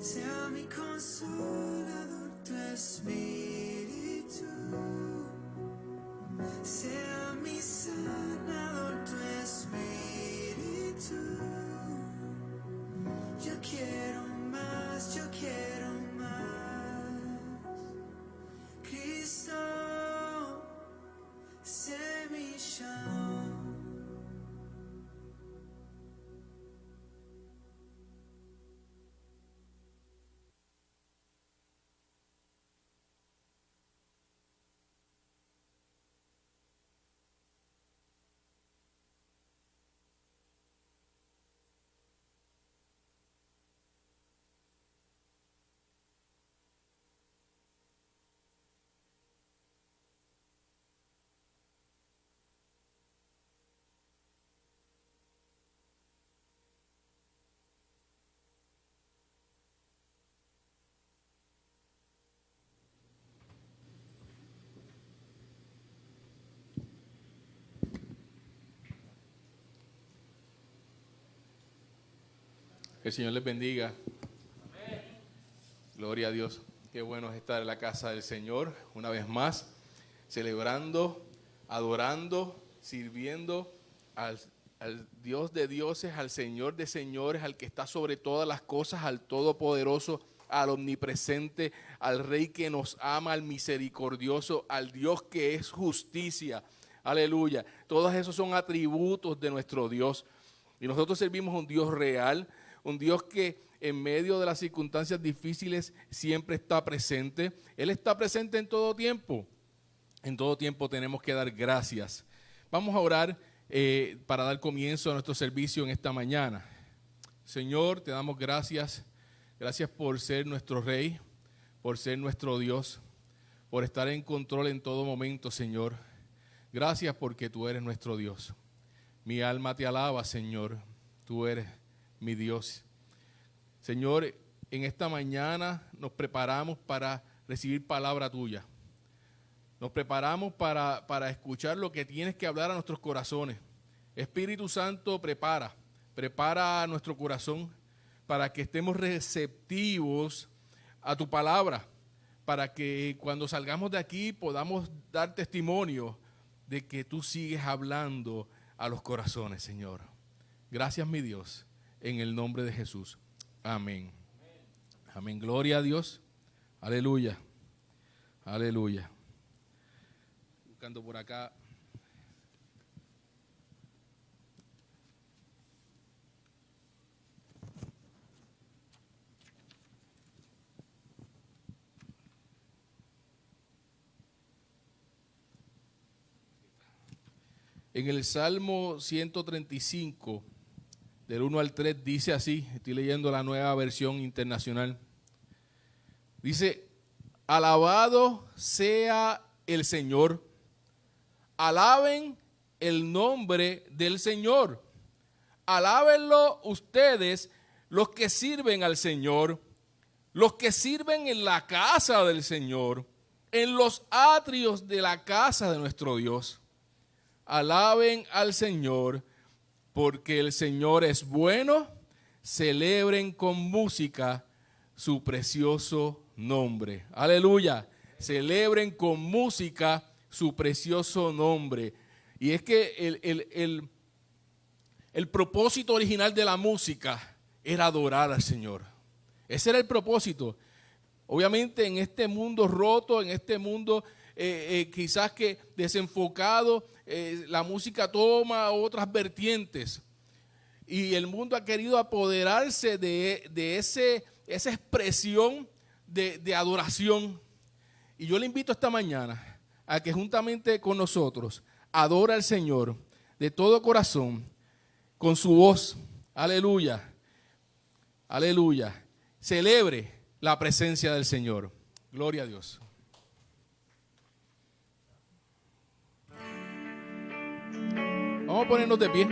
sea mi consolador tu espíritu, sea mi sanador tu espíritu. Yo quiero más, yo quiero más. Cristo, sé mi shalom. Que el Señor les bendiga. Amén. Gloria a Dios. Qué bueno es estar en la casa del Señor una vez más, celebrando, adorando, sirviendo al Dios de dioses, al Señor de señores, al que está sobre todas las cosas, al Todopoderoso, al Omnipresente, al Rey que nos ama, al Misericordioso, al Dios que es justicia. Aleluya. Todos esos son atributos de nuestro Dios. Y nosotros servimos a un Dios real, un Dios que en medio de las circunstancias difíciles siempre está presente. Él está presente en todo tiempo. En todo tiempo tenemos que dar gracias. Vamos a orar para dar comienzo a nuestro servicio en esta mañana. Señor, te damos gracias. Gracias por ser nuestro Rey, por ser nuestro Dios, por estar en control en todo momento, Señor. Gracias porque tú eres nuestro Dios. Mi alma te alaba, Señor. Tú eres mi Dios. Señor, en esta mañana nos preparamos para recibir palabra tuya. Nos preparamos para escuchar lo que tienes que hablar a nuestros corazones. Espíritu Santo, prepara nuestro corazón para que estemos receptivos a tu palabra, para que cuando salgamos de aquí podamos dar testimonio de que tú sigues hablando a los corazones, Señor. Gracias, mi Dios, en el nombre de Jesús. Amén. Amén. Gloria a Dios. Aleluya. Aleluya. Buscando por acá. En el Salmo 135, del 1 al 3, dice así, estoy leyendo la Nueva Versión Internacional. Dice, alabado sea el Señor, alaben el nombre del Señor, alábenlo ustedes los que sirven al Señor, los que sirven en la casa del Señor, en los atrios de la casa de nuestro Dios. Alaben al Señor, porque el Señor es bueno. Celebren con música su precioso nombre. Aleluya. Celebren con música su precioso nombre. Y es que el propósito original de la música era adorar al Señor. Ese era el propósito. Obviamente en este mundo roto, en este mundo quizás que desenfocado, la música toma otras vertientes y el mundo ha querido apoderarse de esa expresión de adoración. Y yo le invito esta mañana a que juntamente con nosotros adore al Señor de todo corazón, con su voz. Aleluya, aleluya. Celebre la presencia del Señor. Gloria a Dios. Vamos a ponernos de pie.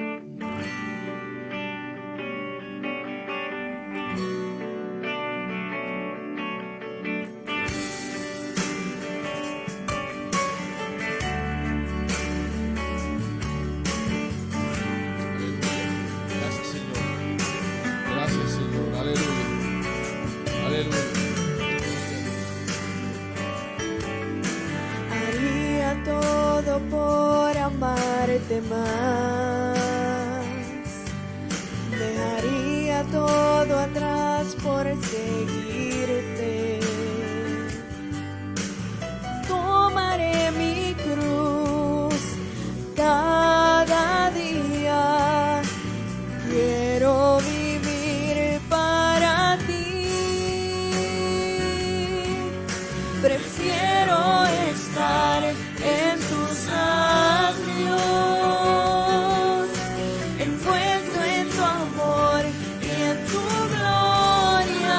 Gracias, Señor. Aleluya. Aleluya. Haría todo por amarte más. Dejaría todo atrás por seguirte. Tomaré mi cruz cada día. Quiero vivir para ti. Prefiero estar en tus atrios, envuelto en tu amor y en tu gloria.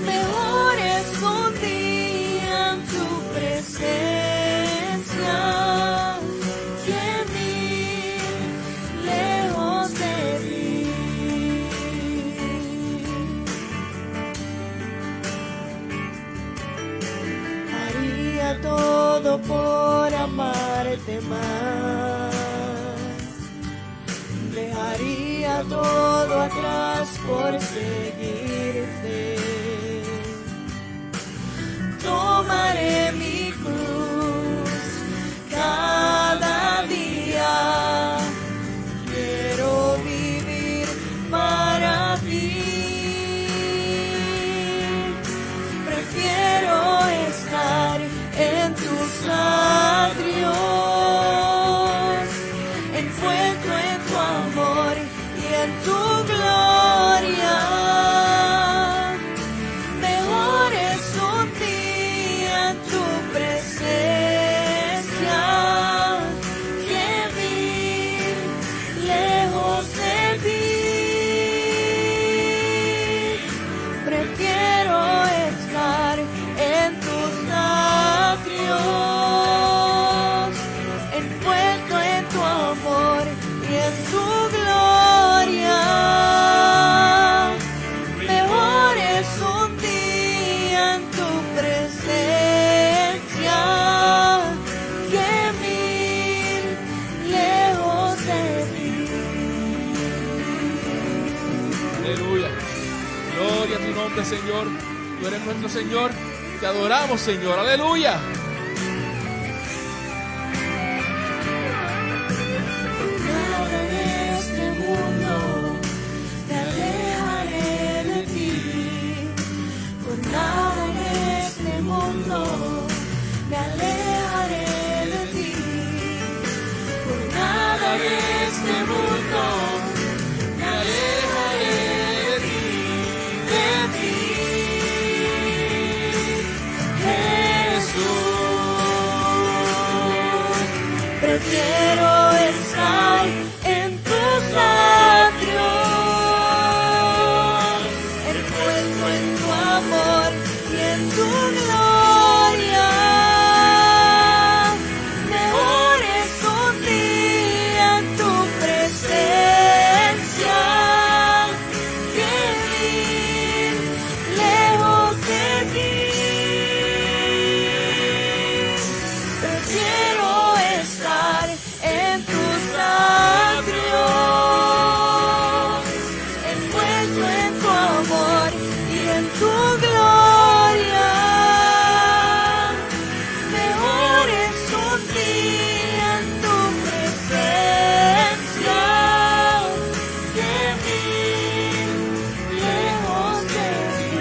Mejor es un día en tu presencia que mil lejos de ti. Haría todo por amarte más. Dejaría todo atrás por seguirte. Tomaré mi cruz cada día. Quiero vivir para ti. Prefiero estar en tus atrios, envuelto en tu amor y en tu gloria. Mejor es un día en tu presencia que vivir lejos de ti. Prefiero estar en tus atrios, envuelto en tu amor y en tu gloria. Mejor es un día en tu presencia que mil lejos de ti. Aleluya. Gloria a tu nombre, Señor. Tú eres nuestro Señor. Te adoramos, Señor. Aleluya. Nada en este mundo te alejaré de ti. Por nada en este mundo me alejaré de ti. Por nada en este mundo me alejaré de ti, Jesús. Prefiero estar en tus atrios, envuelto en tu amor y en tu gloria. Mejor es un día en tu presencia que vivir lejos de ti. Prefiero estar en tus atrios, envuelto en tu amor y en tu gloria. Mejor es un día en tu presencia que vivir lejos de ti.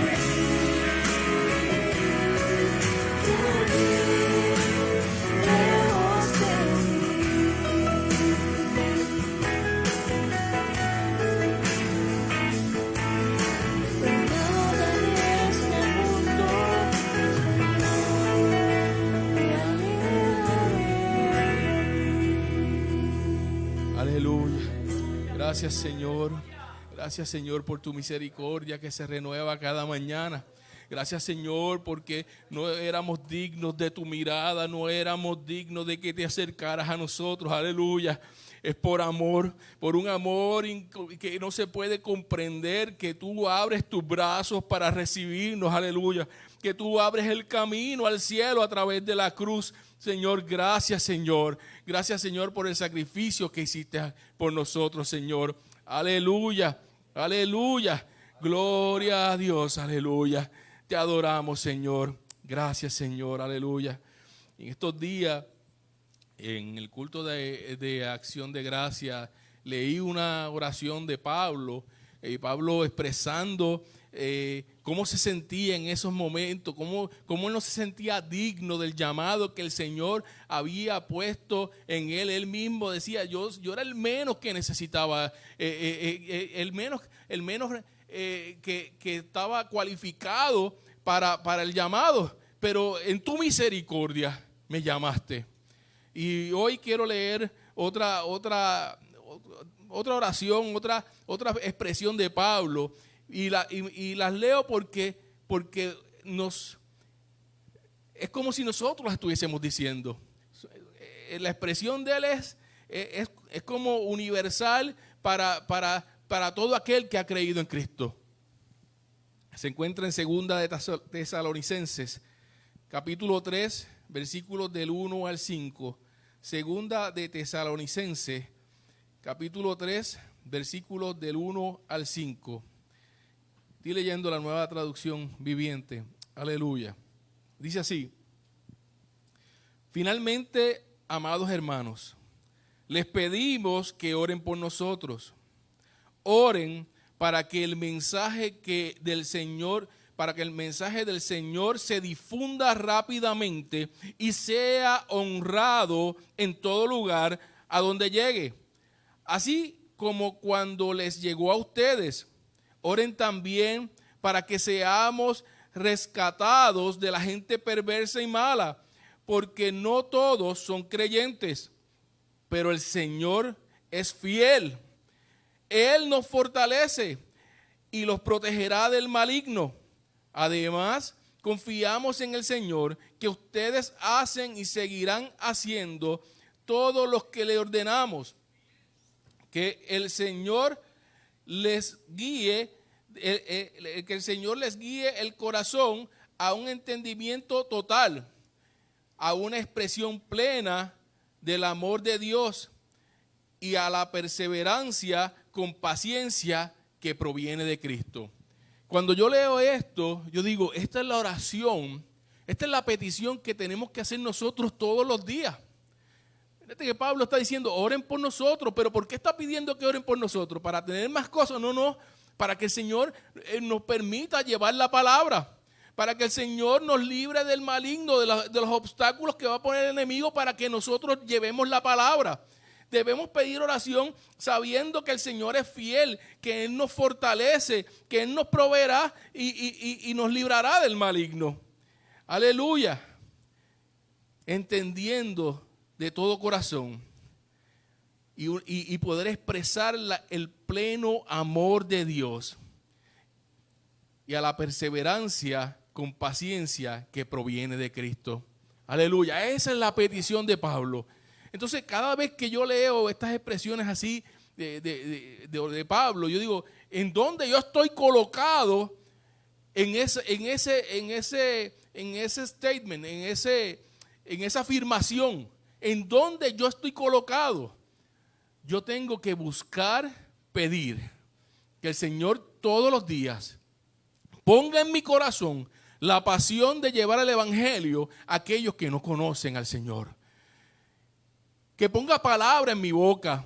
Que vivir lejos de ti. Nada en este mundo, Señor, me alejaré. Aleluya. Gracias, Señor. Gracias, Señor, por tu misericordia que se renueva cada mañana. Gracias, Señor, porque no éramos dignos de tu mirada, no éramos dignos de que te acercaras a nosotros. Aleluya. Es por amor, por un amor que no se puede comprender, que tú abres tus brazos para recibirnos. Aleluya. Que tú abres el camino al cielo a través de la cruz. Señor, gracias, Señor. Gracias, Señor, por el sacrificio que hiciste por nosotros, Señor. Aleluya. Aleluya. Gloria a Dios, aleluya. Te adoramos, Señor. Gracias, Señor, aleluya. En estos días, en el culto de acción de gracia, leí una oración de Pablo, y Pablo expresando cómo se sentía en esos momentos, cómo él no se sentía digno del llamado que el Señor había puesto en él. Él mismo decía, yo era el menos que necesitaba, el menos que estaba cualificado para el llamado, pero en tu misericordia me llamaste. Y hoy quiero leer otra oración, otra expresión de Pablo, y las leo porque es como si nosotros las estuviésemos diciendo. La expresión de él es como universal para todo aquel que ha creído en Cristo. Se encuentra en segunda de Tesalonicenses, capítulo 3, versículos del 1 al 5. Segunda de Tesalonicenses, capítulo 3, versículos del 1 al 5. Estoy leyendo la Nueva Traducción Viviente. Aleluya. Dice así: finalmente, amados hermanos, les pedimos que oren por nosotros. Oren para que el mensaje del Señor se difunda rápidamente y sea honrado en todo lugar a donde llegue. Así como cuando les llegó a ustedes, oren también para que seamos rescatados de la gente perversa y mala, porque no todos son creyentes, pero el Señor es fiel. Él nos fortalece y los protegerá del maligno. Además, confiamos en el Señor, que ustedes hacen y seguirán haciendo todo lo que le ordenamos. Que el Señor les guíe, que el Señor les guíe el corazón a un entendimiento total, a una expresión plena del amor de Dios y a la perseverancia con paciencia que proviene de Cristo. Cuando yo leo esto, yo digo, esta es la oración, esta es la petición que tenemos que hacer nosotros todos los días. Fíjate que Pablo está diciendo, oren por nosotros, pero ¿por qué está pidiendo que oren por nosotros? ¿Para tener más cosas? No, para que el Señor nos permita llevar la palabra, para que el Señor nos libre del maligno, de los obstáculos que va a poner el enemigo, para que nosotros llevemos la palabra. Debemos pedir oración sabiendo que el Señor es fiel, que Él nos fortalece, que Él nos proveerá y nos librará del maligno. Aleluya. Entendiendo de todo corazón y poder expresar el pleno amor de Dios y a la perseverancia con paciencia que proviene de Cristo. Aleluya. Esa es la petición de Pablo. Entonces, cada vez que yo leo estas expresiones así de Pablo, yo digo, ¿en dónde yo estoy colocado en ese statement, en esa afirmación? ¿En dónde yo estoy colocado? Yo tengo que buscar, pedir que el Señor todos los días ponga en mi corazón la pasión de llevar el evangelio a aquellos que no conocen al Señor. Que ponga palabra en mi boca,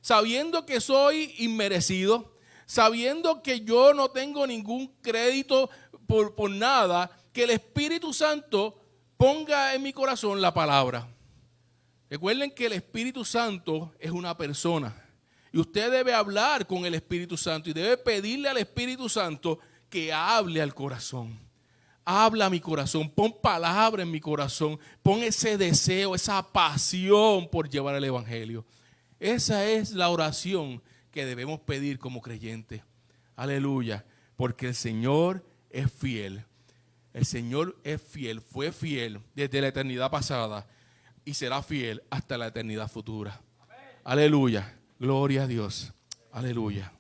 sabiendo que soy inmerecido, sabiendo que yo no tengo ningún crédito por nada, que el Espíritu Santo ponga en mi corazón la palabra. Recuerden que el Espíritu Santo es una persona y usted debe hablar con el Espíritu Santo y debe pedirle al Espíritu Santo que hable al corazón. Habla a mi corazón, pon palabra en mi corazón, pon ese deseo, esa pasión por llevar el evangelio. Esa es la oración que debemos pedir como creyentes. Aleluya, porque el Señor es fiel. El Señor es fiel, fue fiel desde la eternidad pasada y será fiel hasta la eternidad futura. Aleluya, gloria a Dios. Aleluya.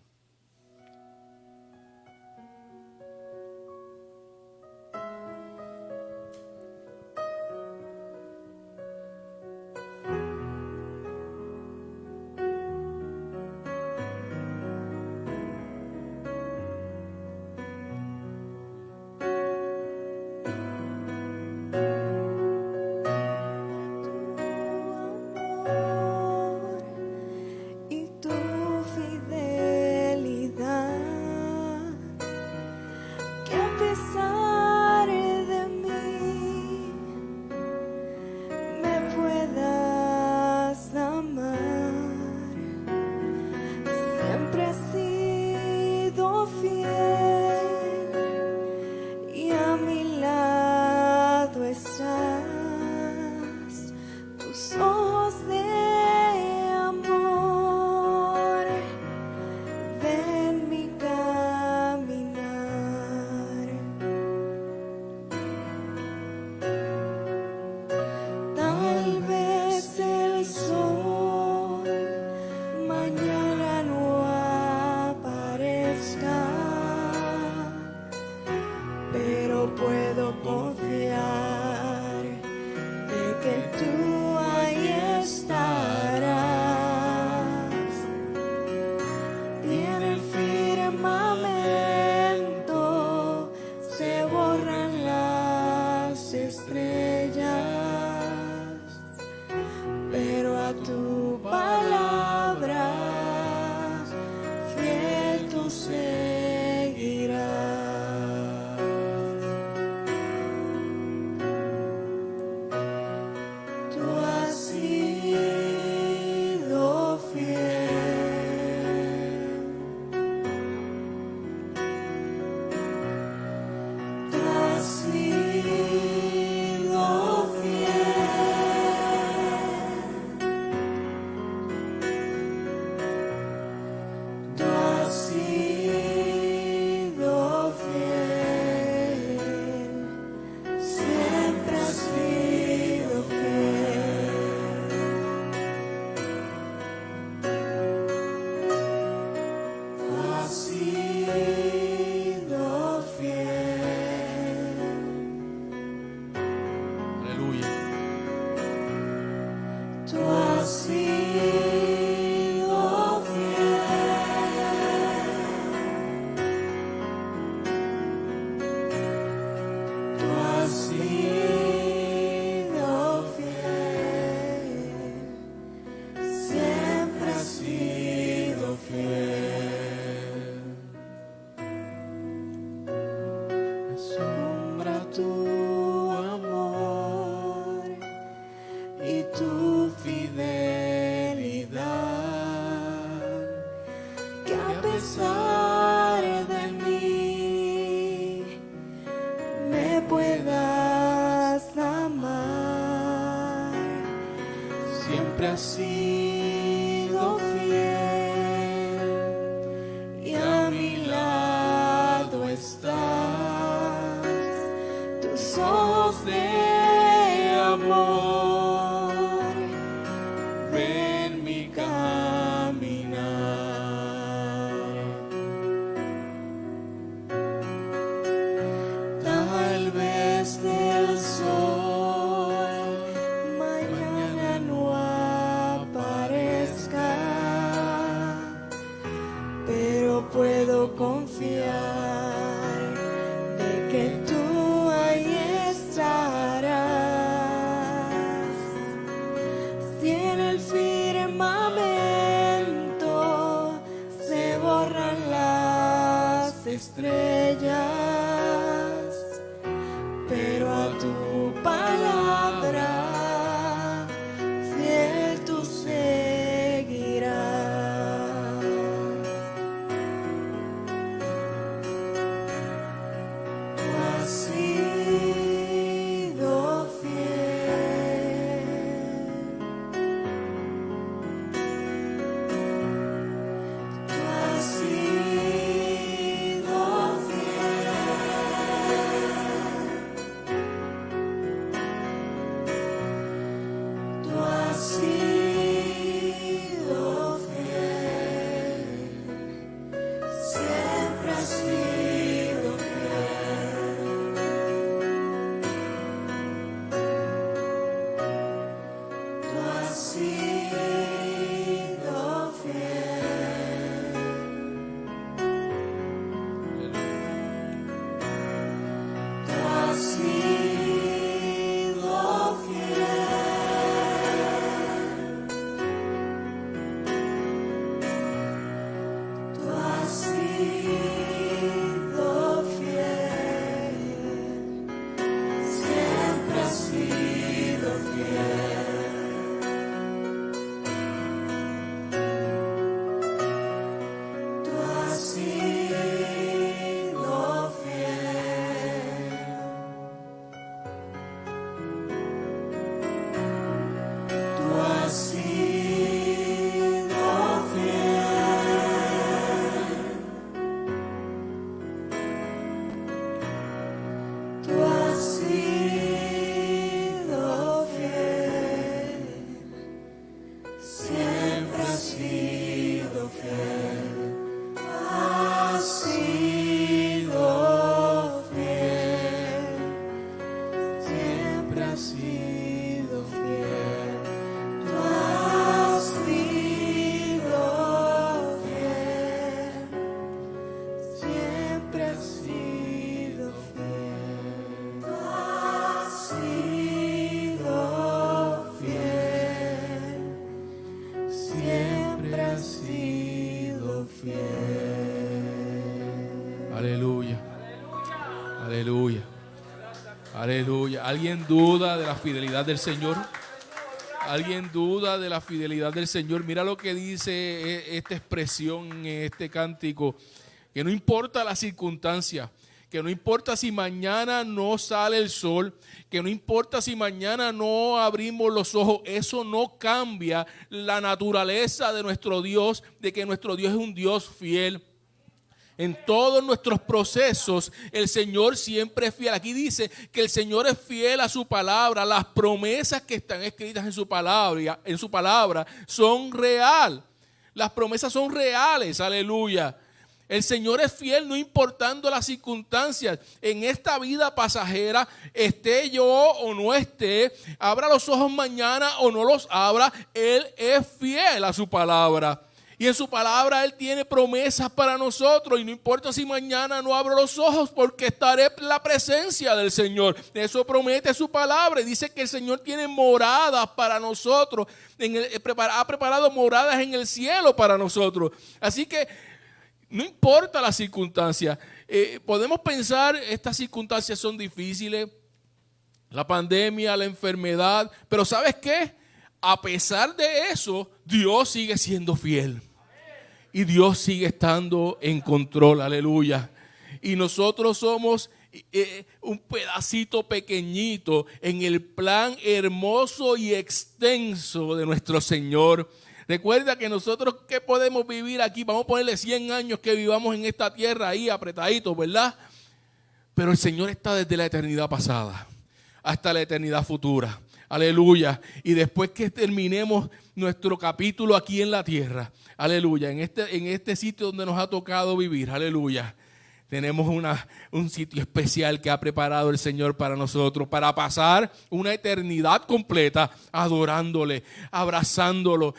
y a mi lado estás, tus ojos de amor ven mi caminar. Tal vez el sol mañana no aparezca, pero puedo confiar de que tú ahí estarás. Y en el firmamento se borran las estrellas, pero a tu palabra fiel tú seguirás. Tú has sido fiel. Tú has sido fiel. Tú has sido fiel. Siempre has sido fiel. Tú has sido fiel. Aleluya. Tú has sido fiel. Tú has sido fiel. Siempre has sido fiel. Me asombra tu amor y tu fidelidad, que a pesar de mí me puedas amar. Siempre has sido fiel y a mi lado estás, tus ojos de amor ven mi caminar. Tal vez el sol mañana no aparezca, pero puedo confiar de que tú ahí estarás. Si en el firmamento se borran las estrellas, pero a tu palabra fiel tú seguirás. Tú has sido fiel. Tú has sido fiel. Aleluya. Aleluya. ¿Alguien duda de la fidelidad del Señor? ¿Alguien duda de la fidelidad del Señor? Mira lo que dice esta expresión en este cántico. Que no importa la circunstancia, que no importa si mañana no sale el sol, que no importa si mañana no abrimos los ojos, eso no cambia la naturaleza de nuestro Dios, de que nuestro Dios es un Dios fiel. En todos nuestros procesos, el Señor siempre es fiel. Aquí dice que el Señor es fiel a su palabra. Las promesas que están escritas en su palabra son real. Las promesas son reales, aleluya. El Señor es fiel no importando las circunstancias. En esta vida pasajera, esté yo o no esté, abra los ojos mañana o no los abra, Él es fiel a su palabra. Y en su palabra Él tiene promesas para nosotros. Y no importa si mañana no abro los ojos, porque estaré en la presencia del Señor. Eso promete su palabra. Y dice que el Señor tiene moradas para nosotros. Ha preparado moradas en el cielo para nosotros. Así que no importa las circunstancias. Podemos pensar, estas circunstancias son difíciles. La pandemia, la enfermedad. Pero ¿sabes qué? A pesar de eso, Dios sigue siendo fiel. Y Dios sigue estando en control, aleluya. Y nosotros somos un pedacito pequeñito en el plan hermoso y extenso de nuestro Señor. Recuerda que nosotros que podemos vivir aquí, vamos a ponerle 100 años que vivamos en esta tierra ahí apretaditos, ¿verdad? Pero el Señor está desde la eternidad pasada hasta la eternidad futura. Aleluya. Y después que terminemos nuestro capítulo aquí en la tierra, aleluya, en este sitio donde nos ha tocado vivir, aleluya, tenemos un sitio especial que ha preparado el Señor para nosotros, para pasar una eternidad completa adorándole, abrazándolo,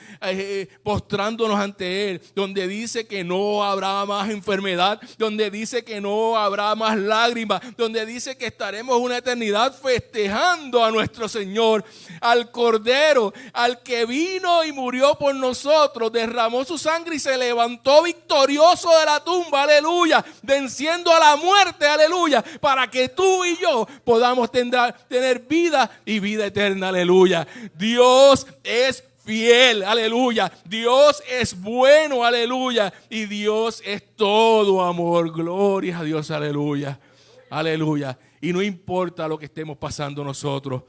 postrándonos ante Él, donde dice que no habrá más enfermedad, donde dice que no habrá más lágrimas, donde dice que estaremos una eternidad festejando a nuestro Señor, al Cordero, al que vino y murió por nosotros, derramó su sangre y se levantó victorioso de la tumba, aleluya, venciendo a la muerte, aleluya, para que tú y yo podamos tener vida y vida eterna, aleluya. Dios es fiel, aleluya. Dios es bueno, aleluya. Y Dios es todo amor, gloria a Dios, aleluya, aleluya. Y no importa lo que estemos pasando nosotros,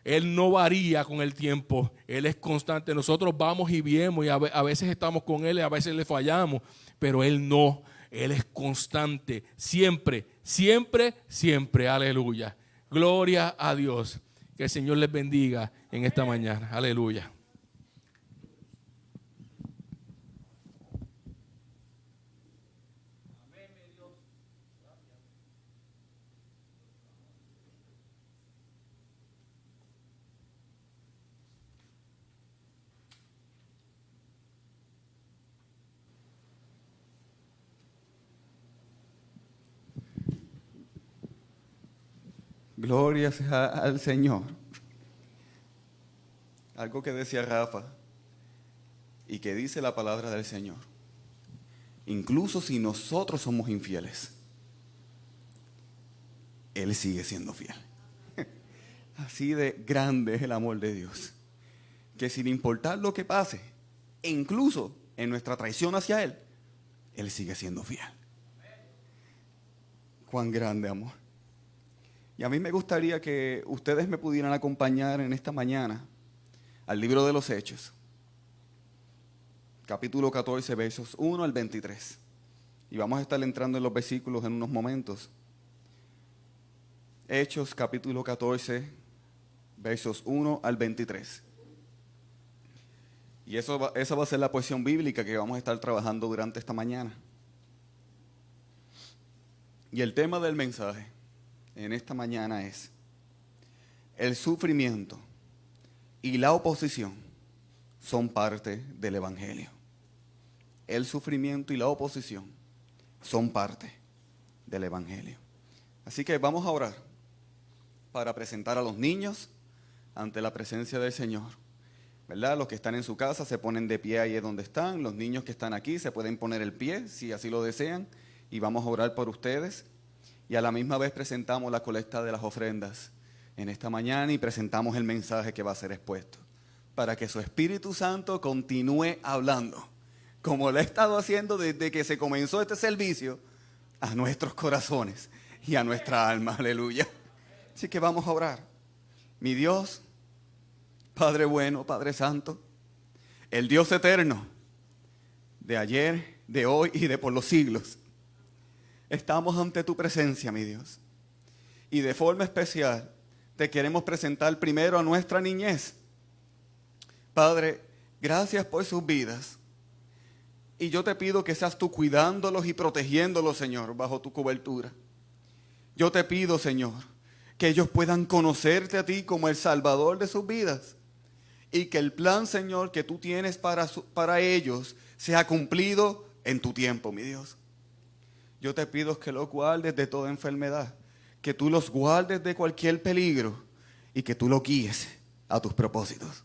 Él no varía con el tiempo, Él es constante. Nosotros vamos y viemos y a veces estamos con Él y a veces le fallamos, pero Él no. Él es constante, siempre, siempre, siempre, aleluya. Gloria a Dios. Que el Señor les bendiga en esta mañana, aleluya. Gloria sea al Señor. Algo que decía Rafa y que dice la palabra del Señor. Incluso si nosotros somos infieles, Él sigue siendo fiel. Así de grande es el amor de Dios, que sin importar lo que pase, e incluso en nuestra traición hacia Él, Él sigue siendo fiel. Cuán grande amor. Y a mí me gustaría que ustedes me pudieran acompañar en esta mañana al libro de los Hechos, capítulo 14, versos 1 al 23. Y vamos a estar entrando en los versículos en unos momentos. Hechos, capítulo 14, versos 1 al 23. Y esa va a ser la porción bíblica que vamos a estar trabajando durante esta mañana. Y el tema del mensaje en esta mañana es: el sufrimiento y la oposición son parte del Evangelio. El sufrimiento y la oposición son parte del Evangelio. Así que vamos a orar para presentar a los niños ante la presencia del Señor, ¿verdad? Los que están en su casa se ponen de pie ahí donde están. Los niños que están aquí se pueden poner el pie si así lo desean, y vamos a orar por ustedes. y a la misma vez presentamos la colecta de las ofrendas en esta mañana y presentamos el mensaje que va a ser expuesto, para que su Espíritu Santo continúe hablando, como lo ha estado haciendo desde que se comenzó este servicio, a nuestros corazones y a nuestra alma. Aleluya. Así que vamos a orar. Mi Dios, Padre bueno, Padre santo, el Dios eterno, de ayer, de hoy y de por los siglos, estamos ante tu presencia, mi Dios. Y de forma especial te queremos presentar primero a nuestra niñez. Padre, gracias por sus vidas. Y yo te pido que seas tú cuidándolos y protegiéndolos, Señor, bajo tu cobertura. Yo te pido, Señor, que ellos puedan conocerte a ti como el Salvador de sus vidas. Y que el plan, Señor, que tú tienes para ellos sea cumplido en tu tiempo, mi Dios. Yo te pido que los guardes de toda enfermedad, que tú los guardes de cualquier peligro y que tú los guíes a tus propósitos.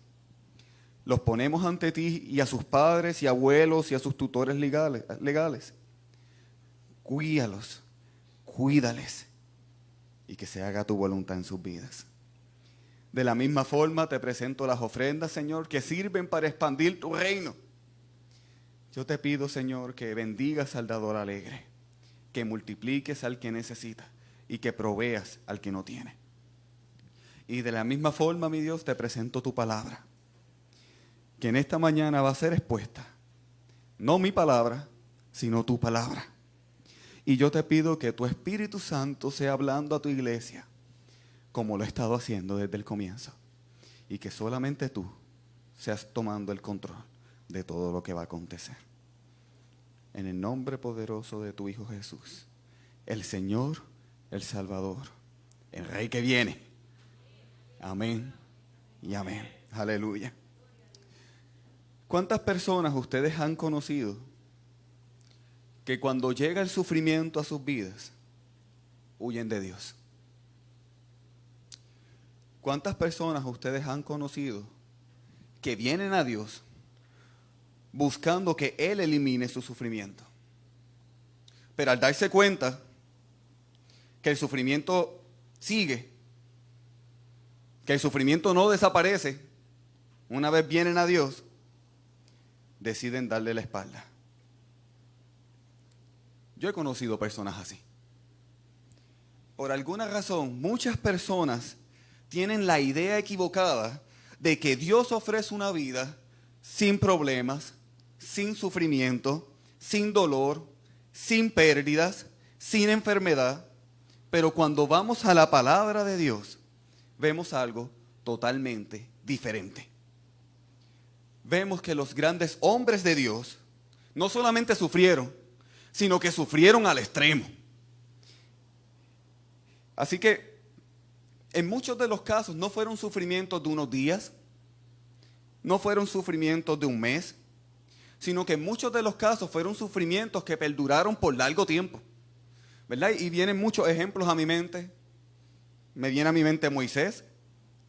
Los ponemos ante ti y a sus padres y abuelos y a sus tutores legales. Cuídalos, cuídales y que se haga tu voluntad en sus vidas. De la misma forma te presento las ofrendas, Señor, que sirven para expandir tu reino. Yo te pido, Señor, que bendigas al dador alegre, que multipliques al que necesita y que proveas al que no tiene. Y de la misma forma, mi Dios, te presento tu palabra, que en esta mañana va a ser expuesta. No mi palabra, sino tu palabra. Y yo te pido que tu Espíritu Santo sea hablando a tu iglesia, como lo he estado haciendo desde el comienzo. Y que solamente tú seas tomando el control de todo lo que va a acontecer. En el nombre poderoso de tu Hijo Jesús, el Señor, el Salvador, el Rey que viene. Amén y amén. Aleluya. ¿Cuántas personas ustedes han conocido que cuando llega el sufrimiento a sus vidas, huyen de Dios? ¿Cuántas personas ustedes han conocido que vienen a Dios buscando que Él elimine su sufrimiento? Pero al darse cuenta que el sufrimiento sigue, que el sufrimiento no desaparece, una vez vienen a Dios, deciden darle la espalda. Yo he conocido personas así. Por alguna razón, muchas personas tienen la idea equivocada de que Dios ofrece una vida sin problemas, sin sufrimiento, sin dolor, sin pérdidas, sin enfermedad. Pero cuando vamos a la palabra de Dios, vemos algo totalmente diferente. Vemos que los grandes hombres de Dios no solamente sufrieron, sino que sufrieron al extremo. Así que en muchos de los casos no fueron sufrimientos de unos días, no fueron sufrimientos de un mes, sino que en muchos de los casos fueron sufrimientos que perduraron por largo tiempo, ¿verdad? Y vienen muchos ejemplos a mi mente. Me viene a mi mente Moisés,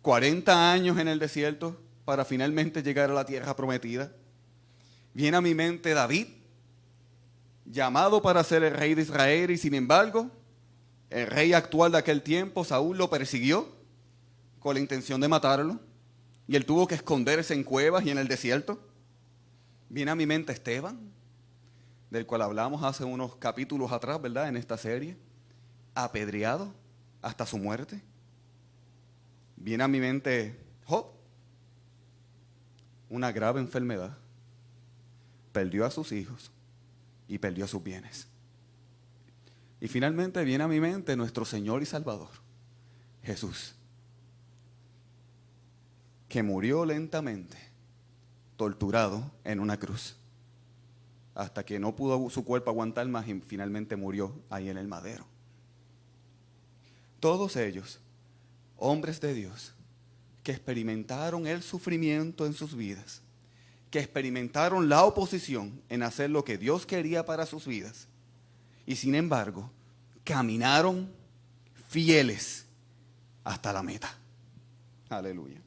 40 años en el desierto para finalmente llegar a la tierra prometida. Viene a mi mente David, llamado para ser el rey de Israel, y sin embargo, el rey actual de aquel tiempo, Saúl, lo persiguió con la intención de matarlo, y él tuvo que esconderse en cuevas y en el desierto. Viene a mi mente Esteban, del cual hablamos hace unos capítulos atrás, ¿verdad?, en esta serie, apedreado hasta su muerte. Viene a mi mente Job, una grave enfermedad, perdió a sus hijos y perdió sus bienes. Y finalmente viene a mi mente nuestro Señor y Salvador, Jesús, que murió lentamente, torturado en una cruz, hasta que no pudo su cuerpo aguantar más y finalmente murió ahí en el madero. Todos ellos, hombres de Dios, que experimentaron el sufrimiento en sus vidas, que experimentaron la oposición en hacer lo que Dios quería para sus vidas, y sin embargo, caminaron fieles hasta la meta. Aleluya.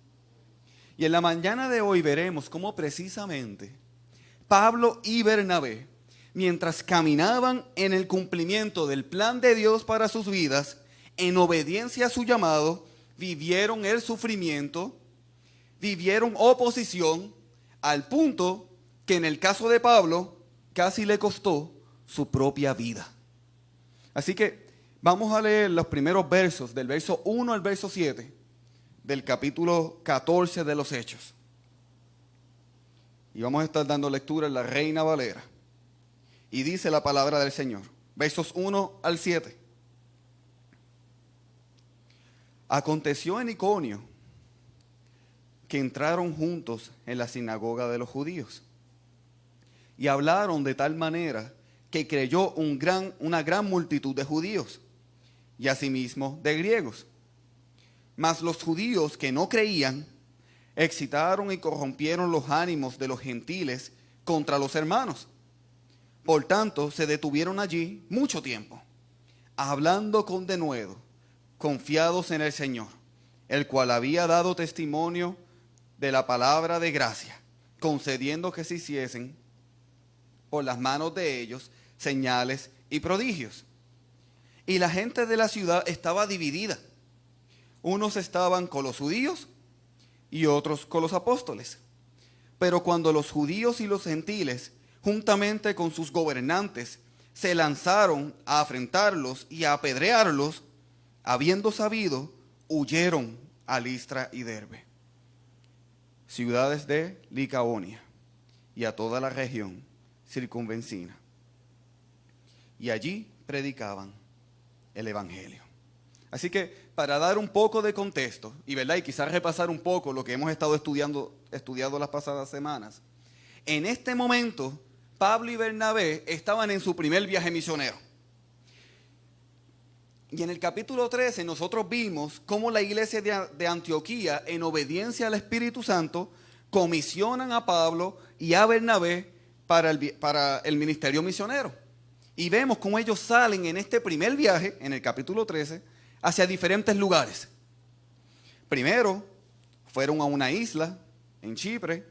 Y en la mañana de hoy veremos cómo precisamente Pablo y Bernabé mientras caminaban en el cumplimiento del plan de Dios para sus vidas, en obediencia a su llamado, vivieron el sufrimiento, vivieron oposición, al punto que en el caso de Pablo casi le costó su propia vida. Así que vamos a leer los primeros versos, del verso 1 al verso 7, del capítulo 14 de los Hechos. Y vamos a estar dando lectura en la Reina Valera. Y dice la palabra del Señor, versos 1 al 7. Aconteció en Iconio que entraron juntos en la sinagoga de los judíos y hablaron de tal manera que creyó una gran multitud de judíos y asimismo de griegos. Mas los judíos que no creían excitaron y corrompieron los ánimos de los gentiles contra los hermanos. Por tanto, se detuvieron allí mucho tiempo, hablando con denuedo, confiados en el Señor, el cual había dado testimonio de la palabra de gracia, concediendo que se hiciesen por las manos de ellos señales y prodigios. Y la gente de la ciudad estaba dividida. Unos estaban con los judíos y otros con los apóstoles. Pero cuando los judíos y los gentiles, juntamente con sus gobernantes, se lanzaron a afrentarlos y a apedrearlos, habiendo sabido, huyeron a Listra y Derbe, ciudades de Licaonia, y a toda la región circunvecina. Y allí predicaban el evangelio. Así que para dar un poco de contexto y quizás repasar un poco lo que hemos estado estudiando las pasadas semanas, en este momento Pablo y Bernabé estaban en su primer viaje misionero. Y en el capítulo 13 nosotros vimos cómo la iglesia de Antioquía, en obediencia al Espíritu Santo, comisionan a Pablo y a Bernabé para el ministerio misionero. Y vemos cómo ellos salen en este primer viaje, en el capítulo 13, hacia diferentes lugares. Primero, fueron a una isla en Chipre.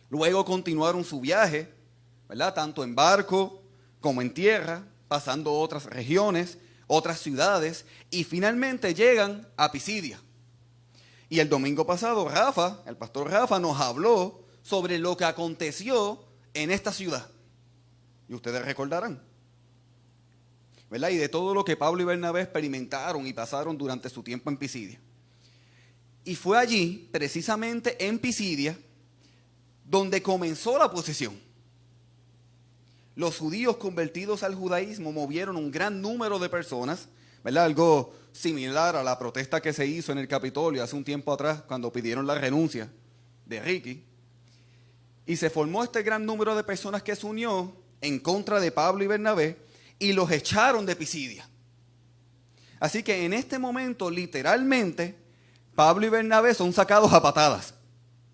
Luego continuaron su viaje, tanto en barco como en tierra, pasando otras regiones, otras ciudades, y finalmente llegan a Pisidia. Y el domingo pasado el pastor Rafa nos habló sobre lo que aconteció en esta ciudad. Y ustedes recordarán, y de todo lo que Pablo y Bernabé experimentaron y pasaron durante su tiempo en Pisidia. Y fue allí, precisamente en Pisidia, donde comenzó la oposición. Los judíos convertidos al judaísmo movieron un gran número de personas, algo similar a la protesta que se hizo en el Capitolio hace un tiempo atrás cuando pidieron la renuncia de Ricky. Y se formó este gran número de personas que se unió en contra de Pablo y Bernabé y los echaron de Pisidia. Así que en este momento, literalmente, Pablo y Bernabé son sacados a patadas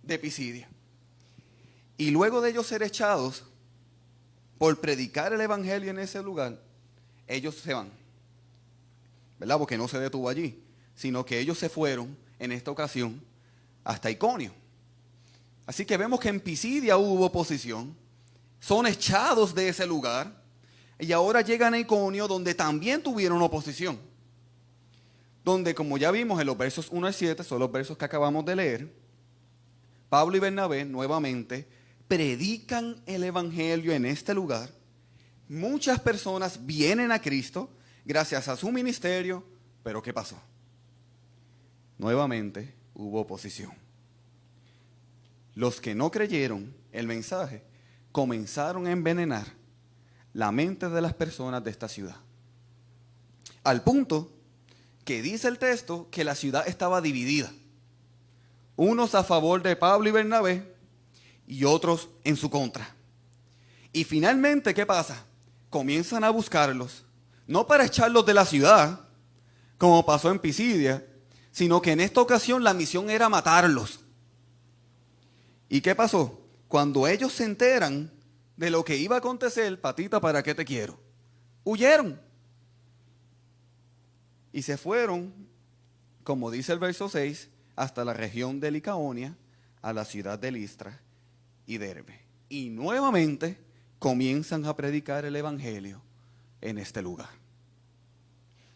de Pisidia. Y luego de ellos ser echados por predicar el evangelio en ese lugar, ellos se van, porque no se detuvo allí, sino que ellos se fueron en esta ocasión hasta Iconio. Así que vemos que en Pisidia hubo oposición, son echados de ese lugar y ahora llegan a Iconio, donde también tuvieron oposición, donde, como ya vimos en los versos 1 al 7, son los versos que acabamos de leer, Pablo y Bernabé nuevamente predican el evangelio en este lugar. Muchas personas vienen a Cristo gracias a su ministerio, pero ¿qué pasó? Nuevamente hubo oposición. Los que no creyeron el mensaje comenzaron a envenenar la mente de las personas de esta ciudad, al punto que dice el texto que la ciudad estaba dividida, unos a favor de Pablo y Bernabé y otros en su contra. Y finalmente, ¿qué pasa? Comienzan a buscarlos, no para echarlos de la ciudad, como pasó en Pisidia, sino que en esta ocasión la misión era matarlos. ¿Y qué pasó? Cuando ellos se enteran de lo que iba a acontecer, patita, ¿para qué te quiero? Huyeron. Y se fueron, como dice el verso 6, hasta la región de Licaonia, a la ciudad de Listra y Derbe. Y nuevamente comienzan a predicar el evangelio en este lugar.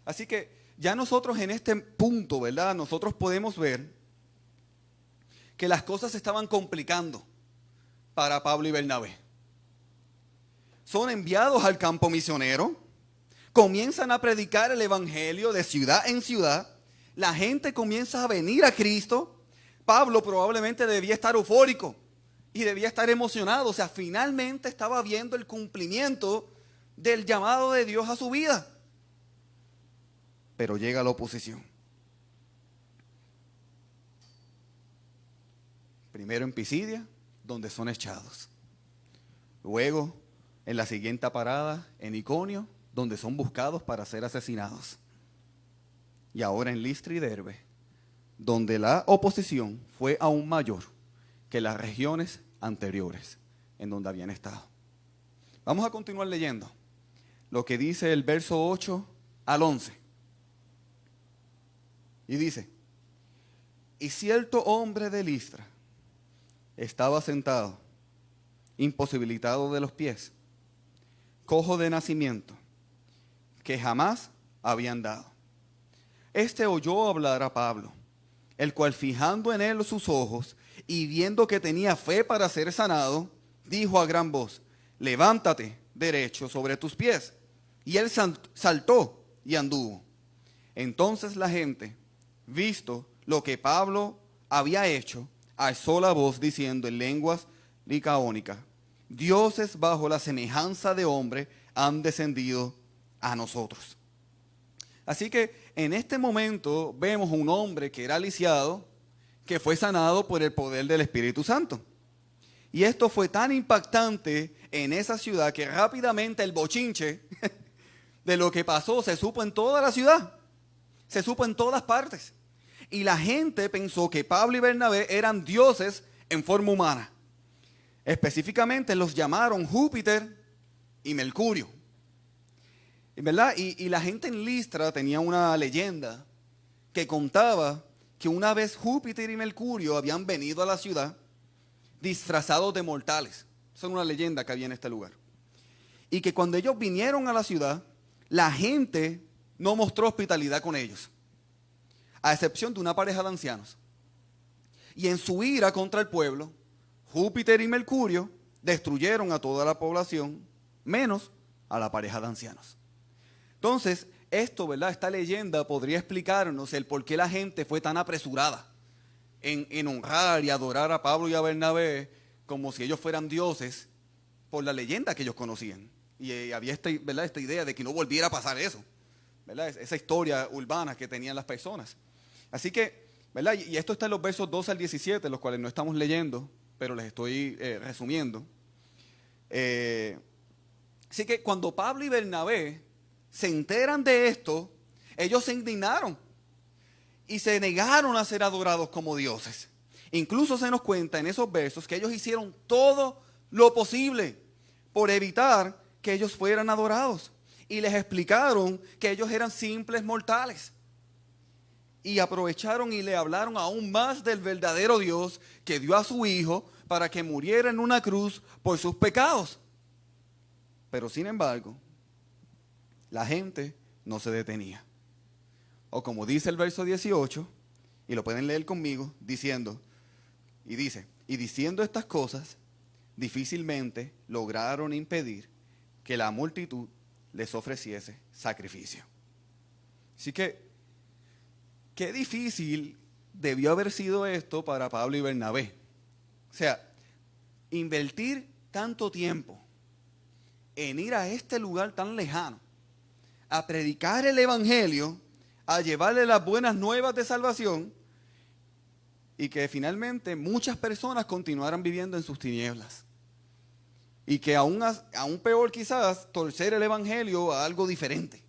Así que ya nosotros en este punto, ¿verdad? Nosotros podemos ver que las cosas se estaban complicando para Pablo y Bernabé. Son enviados al campo misionero, comienzan a predicar el evangelio de ciudad en ciudad, la gente comienza a venir a Cristo. Pablo probablemente debía estar eufórico y debía estar emocionado, o sea, finalmente estaba viendo el cumplimiento del llamado de Dios a su vida. Pero llega la oposición. Primero en Pisidia, donde son echados. Luego, en la siguiente parada, en Iconio, donde son buscados para ser asesinados. Y ahora en Listra y Derbe, donde la oposición fue aún mayor que las regiones anteriores en donde habían estado. Vamos a continuar leyendo lo que dice el verso 8 al 11. Y dice: y cierto hombre de Listra estaba sentado, imposibilitado de los pies, cojo de nacimiento, que jamás había andado. Este oyó hablar a Pablo, el cual, fijando en él sus ojos y viendo que tenía fe para ser sanado, dijo a gran voz: levántate derecho sobre tus pies. Y él saltó y anduvo. Entonces la gente, visto lo que Pablo había hecho, alzó la voz diciendo en lenguas licaónicas: dioses bajo la semejanza de hombre han descendido a nosotros. Así que en este momento vemos un hombre que era lisiado, que fue sanado por el poder del Espíritu Santo. Y esto fue tan impactante en esa ciudad que rápidamente el bochinche de lo que pasó se supo en toda la ciudad, se supo en todas partes. Y la gente pensó que Pablo y Bernabé eran dioses en forma humana. Específicamente los llamaron Júpiter y Mercurio. ¿Verdad? Y la gente en Listra tenía una leyenda que contaba que una vez Júpiter y Mercurio habían venido a la ciudad disfrazados de mortales. Esa es una leyenda que había en este lugar. Y que cuando ellos vinieron a la ciudad, la gente no mostró hospitalidad con ellos, a excepción de una pareja de ancianos. Y en su ira contra el pueblo, Júpiter y Mercurio destruyeron a toda la población, menos a la pareja de ancianos. Entonces, esto, ¿verdad? Esta leyenda podría explicarnos el por qué la gente fue tan apresurada en honrar y adorar a Pablo y a Bernabé como si ellos fueran dioses, por la leyenda que ellos conocían. Y había esta idea de que no volviera a pasar eso, ¿verdad? Esa historia urbana que tenían las personas. Así que, ¿verdad? Y esto está en los versos 12 al 17, los cuales no estamos leyendo, pero les estoy resumiendo. Así que cuando Pablo y Bernabé se enteran de esto, ellos se indignaron y se negaron a ser adorados como dioses. Incluso se nos cuenta en esos versos que ellos hicieron todo lo posible por evitar que ellos fueran adorados. Y les explicaron que ellos eran simples mortales. Y aprovecharon y le hablaron aún más del verdadero Dios que dio a su Hijo para que muriera en una cruz por sus pecados. Pero sin embargo, la gente no se detenía. O como dice el verso 18, y lo pueden leer conmigo, diciendo estas cosas, difícilmente lograron impedir que la multitud les ofreciese sacrificio. Así que, qué difícil debió haber sido esto para Pablo y Bernabé. O sea, invertir tanto tiempo en ir a este lugar tan lejano, a predicar el evangelio, a llevarle las buenas nuevas de salvación, y que finalmente muchas personas continuaran viviendo en sus tinieblas. Y que aún peor quizás, torcer el evangelio a algo diferente.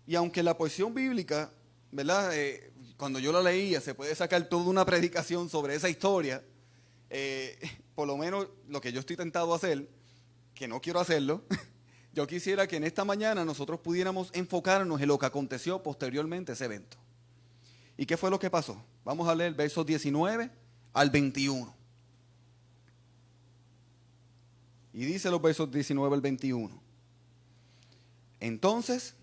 Y aunque la porción bíblica, ¿verdad? Cuando yo la leía, se puede sacar toda una predicación sobre esa historia, por lo menos lo que yo estoy tentado a hacer, que no quiero hacerlo, yo quisiera que en esta mañana nosotros pudiéramos enfocarnos en lo que aconteció posteriormente a ese evento. ¿Y qué fue lo que pasó? Vamos a leer versos 19 al 21. Y dice los versos 19 al 21. Entonces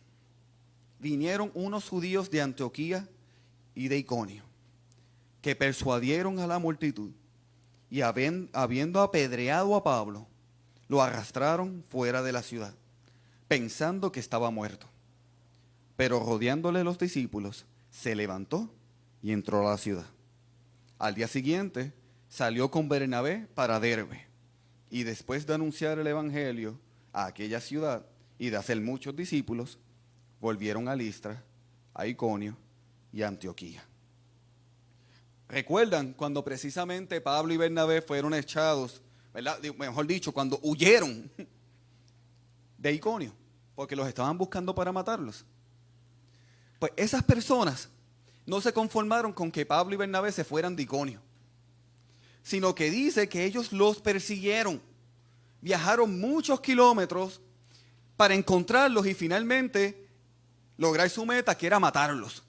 vinieron unos judíos de Antioquía y de Iconio, que persuadieron a la multitud, y habiendo apedreado a Pablo, lo arrastraron fuera de la ciudad, pensando que estaba muerto. Pero rodeándole los discípulos, se levantó y entró a la ciudad. Al día siguiente salió con Bernabé para Derbe, y después de anunciar el evangelio a aquella ciudad y de hacer muchos discípulos, volvieron a Listra, a Iconio y a Antioquía. ¿Recuerdan cuando precisamente Pablo y Bernabé fueron echados, ¿verdad? Mejor dicho, cuando huyeron de Iconio, porque los estaban buscando para matarlos? Pues esas personas no se conformaron con que Pablo y Bernabé se fueran de Iconio, sino que dice que ellos los persiguieron, viajaron muchos kilómetros para encontrarlos y finalmente lograr su meta, que era matarlos.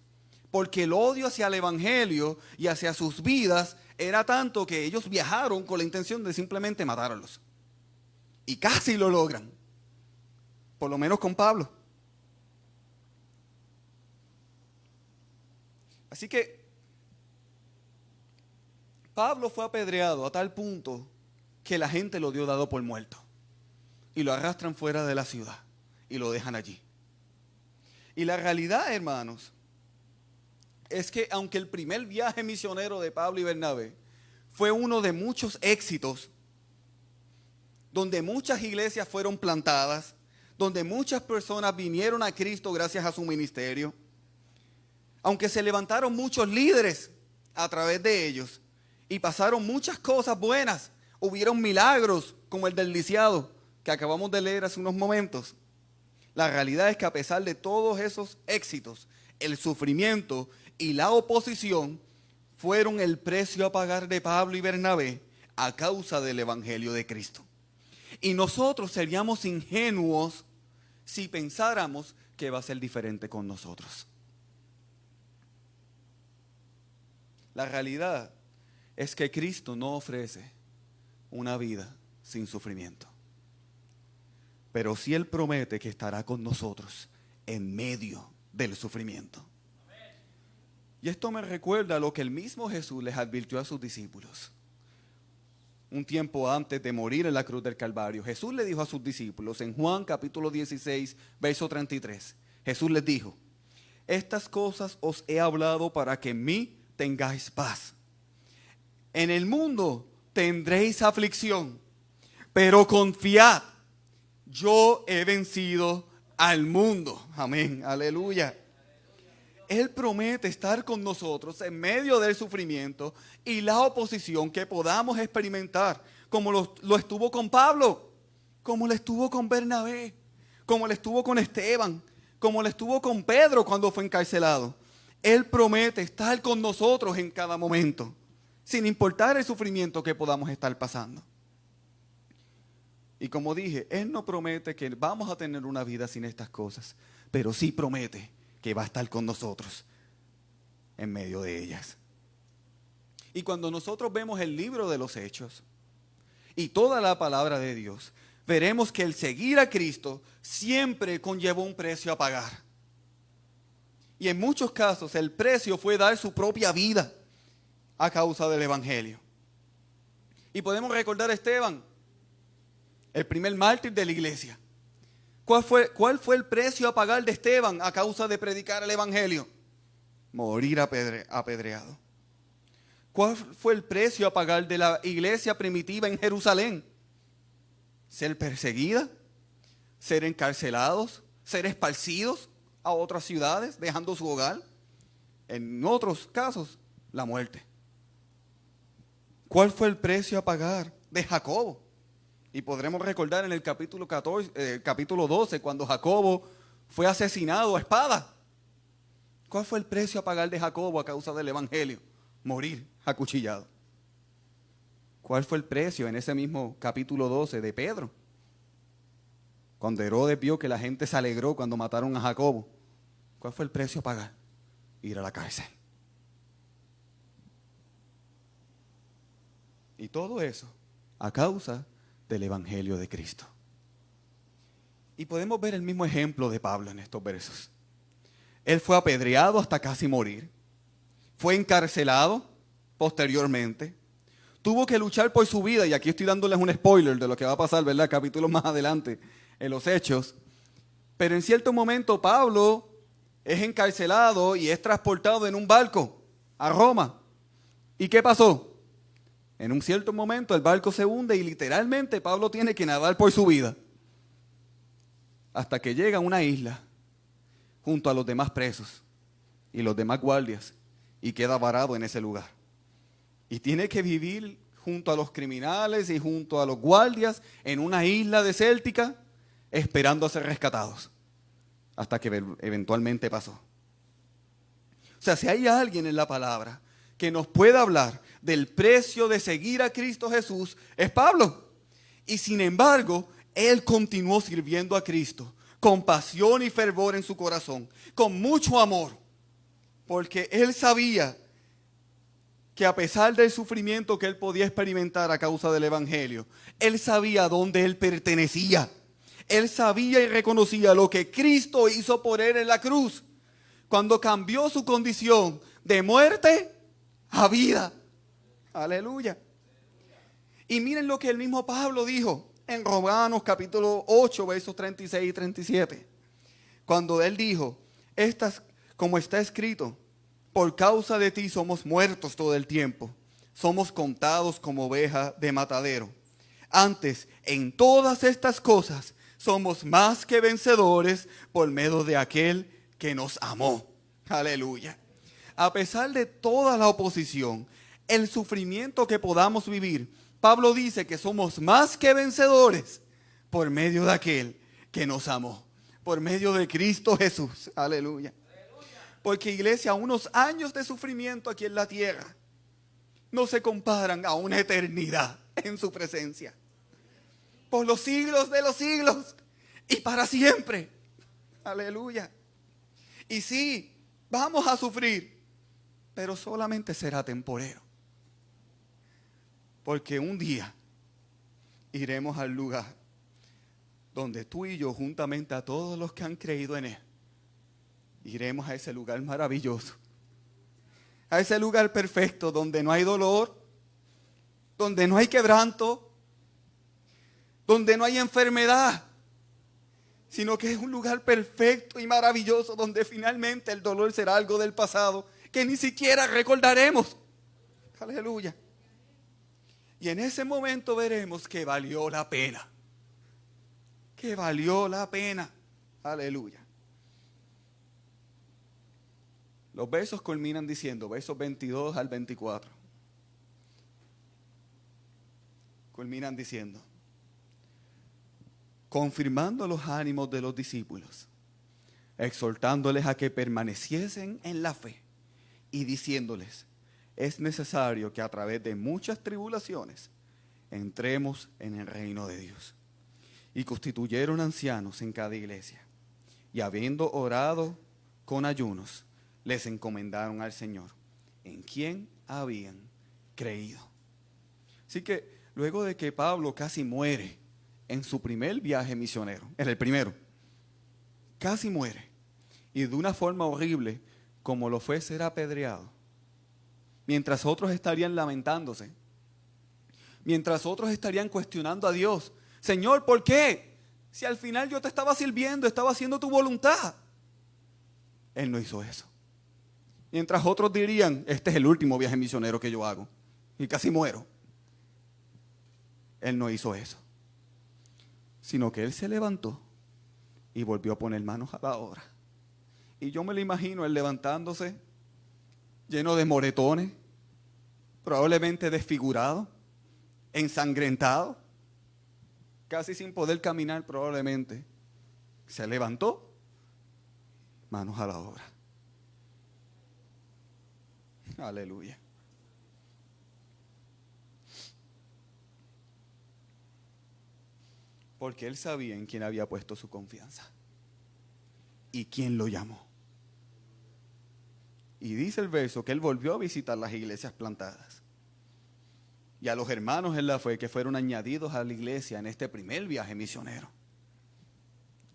Porque el odio hacia el evangelio y hacia sus vidas era tanto que ellos viajaron con la intención de simplemente matarlos. Y casi lo logran, por lo menos con Pablo. Así que Pablo fue apedreado a tal punto que la gente lo dio dado por muerto. Y lo arrastran fuera de la ciudad y lo dejan allí. Y la realidad, hermanos, es que aunque el primer viaje misionero de Pablo y Bernabé fue uno de muchos éxitos, donde muchas iglesias fueron plantadas, donde muchas personas vinieron a Cristo gracias a su ministerio, aunque se levantaron muchos líderes a través de ellos y pasaron muchas cosas buenas, hubieron milagros como el del lisiado que acabamos de leer hace unos momentos. La realidad es que a pesar de todos esos éxitos, el sufrimiento y la oposición fueron el precio a pagar de Pablo y Bernabé a causa del evangelio de Cristo. Y nosotros seríamos ingenuos si pensáramos que va a ser diferente con nosotros. La realidad es que Cristo no ofrece una vida sin sufrimiento. Pero sí Él promete que estará con nosotros en medio del sufrimiento. Y esto me recuerda a lo que el mismo Jesús les advirtió a sus discípulos. Un tiempo antes de morir en la cruz del Calvario, Jesús le dijo a sus discípulos en Juan capítulo 16, verso 33. Jesús les dijo: estas cosas os he hablado para que en mí tengáis paz. En el mundo tendréis aflicción, pero confiad, yo he vencido al mundo. Amén, aleluya. Él promete estar con nosotros en medio del sufrimiento y la oposición que podamos experimentar, como lo estuvo con Pablo, como lo estuvo con Bernabé, como lo estuvo con Esteban, como lo estuvo con Pedro cuando fue encarcelado. Él promete estar con nosotros en cada momento, sin importar el sufrimiento que podamos estar pasando. Y como dije, Él no promete que vamos a tener una vida sin estas cosas, pero sí promete que va a estar con nosotros en medio de ellas. Y cuando nosotros vemos el libro de los Hechos y toda la palabra de Dios, veremos que el seguir a Cristo siempre conllevó un precio a pagar. Y en muchos casos el precio fue dar su propia vida a causa del evangelio. Y podemos recordar a Esteban, el primer mártir de la iglesia. ¿Cuál fue el precio a pagar de Esteban a causa de predicar el evangelio? Morir apedreado. ¿Cuál fue el precio a pagar de la iglesia primitiva en Jerusalén? Ser perseguida, ser encarcelados, ser esparcidos a otras ciudades, dejando su hogar. En otros casos, la muerte. ¿Cuál fue el precio a pagar de Jacobo? Y podremos recordar en el capítulo 12, cuando Jacobo fue asesinado a espada. ¿Cuál fue el precio a pagar de Jacobo a causa del evangelio? Morir acuchillado. ¿Cuál fue el precio en ese mismo capítulo 12 de Pedro? Cuando Herodes vio que la gente se alegró cuando mataron a Jacobo. ¿Cuál fue el precio a pagar? Ir a la cárcel. Y todo eso a causa del Evangelio de Cristo. Y podemos ver el mismo ejemplo de Pablo en estos versos. Él fue apedreado hasta casi morir. Fue encarcelado posteriormente. Tuvo que luchar por su vida, y aquí estoy dándoles un spoiler de lo que va a pasar, ¿verdad? Capítulos más adelante en los Hechos. Pero en cierto momento Pablo es encarcelado y es transportado en un barco a Roma. ¿Y qué pasó? En un cierto momento el barco se hunde y literalmente Pablo tiene que nadar por su vida. Hasta que llega a una isla junto a los demás presos y los demás guardias y queda varado en ese lugar. Y tiene que vivir junto a los criminales y junto a los guardias en una isla desértica esperando a ser rescatados. Hasta que eventualmente pasó. O sea, si hay alguien en la palabra que nos pueda hablar del precio de seguir a Cristo Jesús, es Pablo. Y sin embargo, él continuó sirviendo a Cristo con pasión y fervor en su corazón, con mucho amor, porque él sabía que a pesar del sufrimiento que él podía experimentar a causa del Evangelio, él sabía a dónde él pertenecía. Él sabía y reconocía lo que Cristo hizo por él en la cruz, cuando cambió su condición de muerte a vida. Aleluya. Y miren lo que el mismo Pablo dijo en Romanos capítulo 8, versos 36 y 37. Cuando él dijo, como está escrito, por causa de ti somos muertos todo el tiempo. Somos contados como ovejas de matadero. Antes, en todas estas cosas, somos más que vencedores por medio de aquel que nos amó. Aleluya. A pesar de toda la oposición, el sufrimiento que podamos vivir, Pablo dice que somos más que vencedores por medio de aquel que nos amó. Por medio de Cristo Jesús. Aleluya. Porque, iglesia, unos años de sufrimiento aquí en la tierra no se comparan a una eternidad en su presencia. Por los siglos de los siglos y para siempre. Aleluya. Y sí, vamos a sufrir, pero solamente será temporero. Porque un día iremos al lugar donde tú y yo, juntamente a todos los que han creído en Él, iremos a ese lugar maravilloso, a ese lugar perfecto donde no hay dolor, donde no hay quebranto, donde no hay enfermedad, sino que es un lugar perfecto y maravilloso donde finalmente el dolor será algo del pasado que ni siquiera recordaremos. Aleluya. Y en ese momento veremos que valió la pena. Que valió la pena. Aleluya. Los versos culminan diciendo, versos 22 al 24. Culminan diciendo, confirmando los ánimos de los discípulos, exhortándoles a que permaneciesen en la fe y diciéndoles, es necesario que a través de muchas tribulaciones entremos en el reino de Dios. Y constituyeron ancianos en cada iglesia, y habiendo orado con ayunos, les encomendaron al Señor, en quien habían creído. Así que luego de que Pablo casi muere en su primer viaje misionero, en el primero, casi muere, y de una forma horrible, como lo fue ser apedreado, mientras otros estarían lamentándose, mientras otros estarían cuestionando a Dios, Señor, ¿por qué? Si al final yo te estaba sirviendo, estaba haciendo tu voluntad. Él no hizo eso. Mientras otros dirían, este es el último viaje misionero que yo hago, y casi muero. Él no hizo eso, sino que él se levantó y volvió a poner manos a la obra. Y yo me lo imagino él levantándose, lleno de moretones, probablemente desfigurado, ensangrentado, casi sin poder caminar probablemente. Se levantó, manos a la obra. Aleluya. Porque él sabía en quién había puesto su confianza y quién lo llamó. Y dice el verso que él volvió a visitar las iglesias plantadas y a los hermanos en la fe que fueron añadidos a la iglesia en este primer viaje misionero,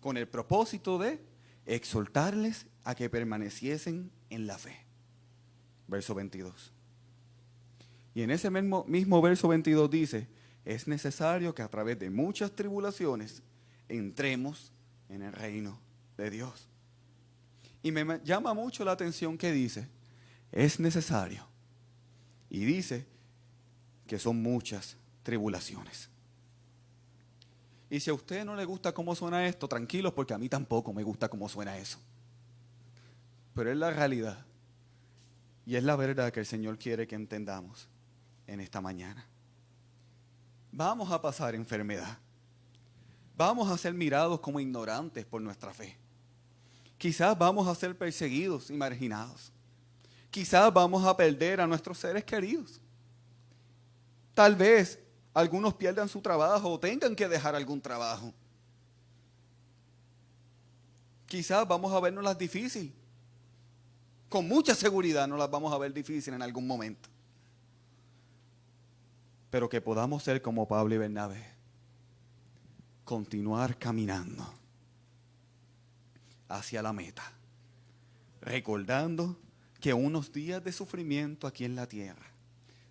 con el propósito de exhortarles a que permaneciesen en la fe. Verso 22. Y en ese mismo verso 22 dice, es necesario que a través de muchas tribulaciones entremos en el reino de Dios. Y me llama mucho la atención que dice, es necesario. Y dice que son muchas tribulaciones. Y si a usted no le gusta cómo suena esto, tranquilos, porque a mí tampoco me gusta cómo suena eso. Pero es la realidad. Y es la verdad que el Señor quiere que entendamos en esta mañana. Vamos a pasar enfermedad. Vamos a ser mirados como ignorantes por nuestra fe. Quizás vamos a ser perseguidos y marginados. Quizás vamos a perder a nuestros seres queridos. Tal vez algunos pierdan su trabajo o tengan que dejar algún trabajo. Quizás vamos a vernos las difíciles. Con mucha seguridad no las vamos a ver difíciles en algún momento. Pero que podamos ser como Pablo y Bernabé. Continuar caminando hacia la meta. Recordando que unos días de sufrimiento aquí en la tierra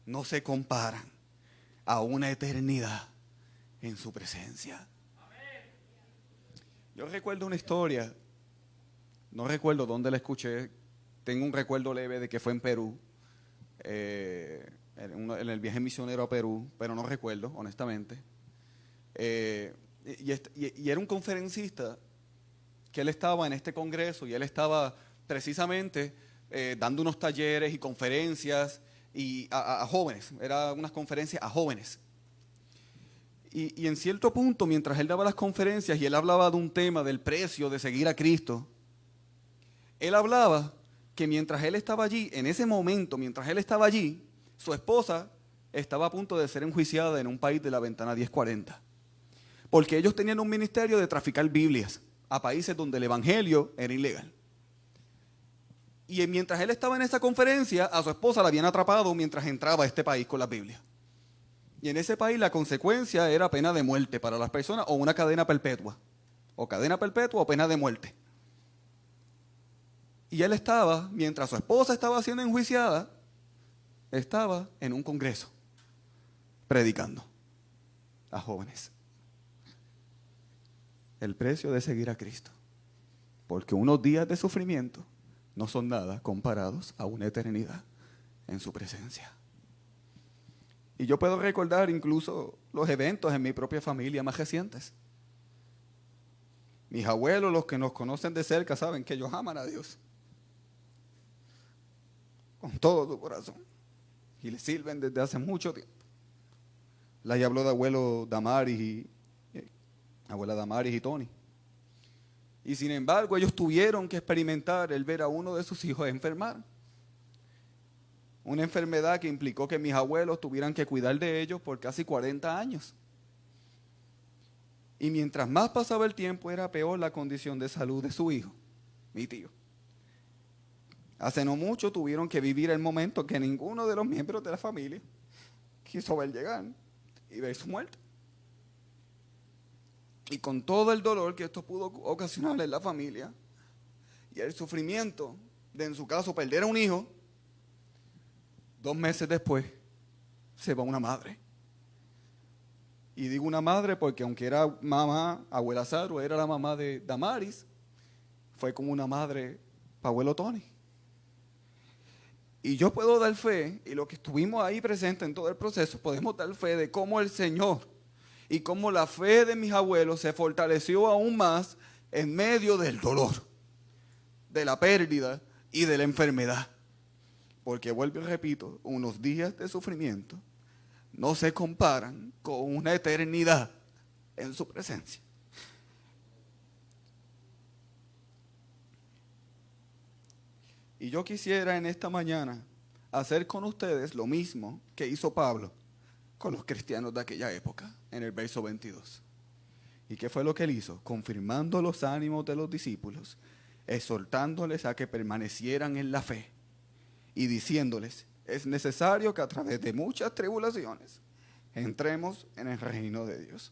no se comparan a una eternidad en su presencia. Yo recuerdo una historia, no recuerdo dónde la escuché, tengo un recuerdo leve de que fue en Perú, en el viaje misionero a Perú, pero no recuerdo, honestamente. Y era un conferencista que él estaba en este congreso y él estaba precisamente dando unos talleres y conferencias y a jóvenes, eran unas conferencias a jóvenes. Y en cierto punto, mientras él daba las conferencias y él hablaba de un tema del precio de seguir a Cristo, él hablaba que mientras él estaba allí, en ese momento, mientras él estaba allí, su esposa estaba a punto de ser enjuiciada en un país de la ventana 1040. Porque ellos tenían un ministerio de traficar Biblias a países donde el evangelio era ilegal. Y mientras él estaba en esa conferencia, a su esposa la habían atrapado mientras entraba a este país con las Biblias. Y en ese país la consecuencia era pena de muerte para las personas o una cadena perpetua. O cadena perpetua o pena de muerte. Y él estaba, mientras su esposa estaba siendo enjuiciada, estaba en un congreso predicando a jóvenes. El precio de seguir a Cristo. Porque unos días de sufrimiento no son nada comparados a una eternidad en su presencia. Y yo puedo recordar incluso los eventos en mi propia familia más recientes. Mis abuelos, los que nos conocen de cerca, saben que ellos aman a Dios. Con todo su corazón. Y le sirven desde hace mucho tiempo. La habló de abuelo Damaris abuela Damaris y Tony. Y sin embargo, ellos tuvieron que experimentar el ver a uno de sus hijos enfermar. Una enfermedad que implicó que mis abuelos tuvieran que cuidar de ellos por casi 40 años. Y mientras más pasaba el tiempo, era peor la condición de salud de su hijo, mi tío. Hace no mucho tuvieron que vivir el momento que ninguno de los miembros de la familia quiso ver llegar y ver su muerte. Y con todo el dolor que esto pudo ocasionarle en la familia y el sufrimiento de, en su caso, perder a un hijo, 2 meses después se va una madre. Y digo una madre porque aunque era mamá, abuela Saru era la mamá de Damaris, fue como una madre para abuelo Tony. Y yo puedo dar fe, y los que estuvimos ahí presentes en todo el proceso, podemos dar fe de cómo el Señor y cómo la fe de mis abuelos se fortaleció aún más en medio del dolor, de la pérdida y de la enfermedad. Porque vuelvo y repito, unos días de sufrimiento no se comparan con una eternidad en su presencia. Y yo quisiera en esta mañana hacer con ustedes lo mismo que hizo Pablo con los cristianos de aquella época, en el verso 22. ¿Y qué fue lo que él hizo? Confirmando los ánimos de los discípulos, exhortándoles a que permanecieran en la fe y diciéndoles es necesario que a través de muchas tribulaciones entremos en el reino de Dios.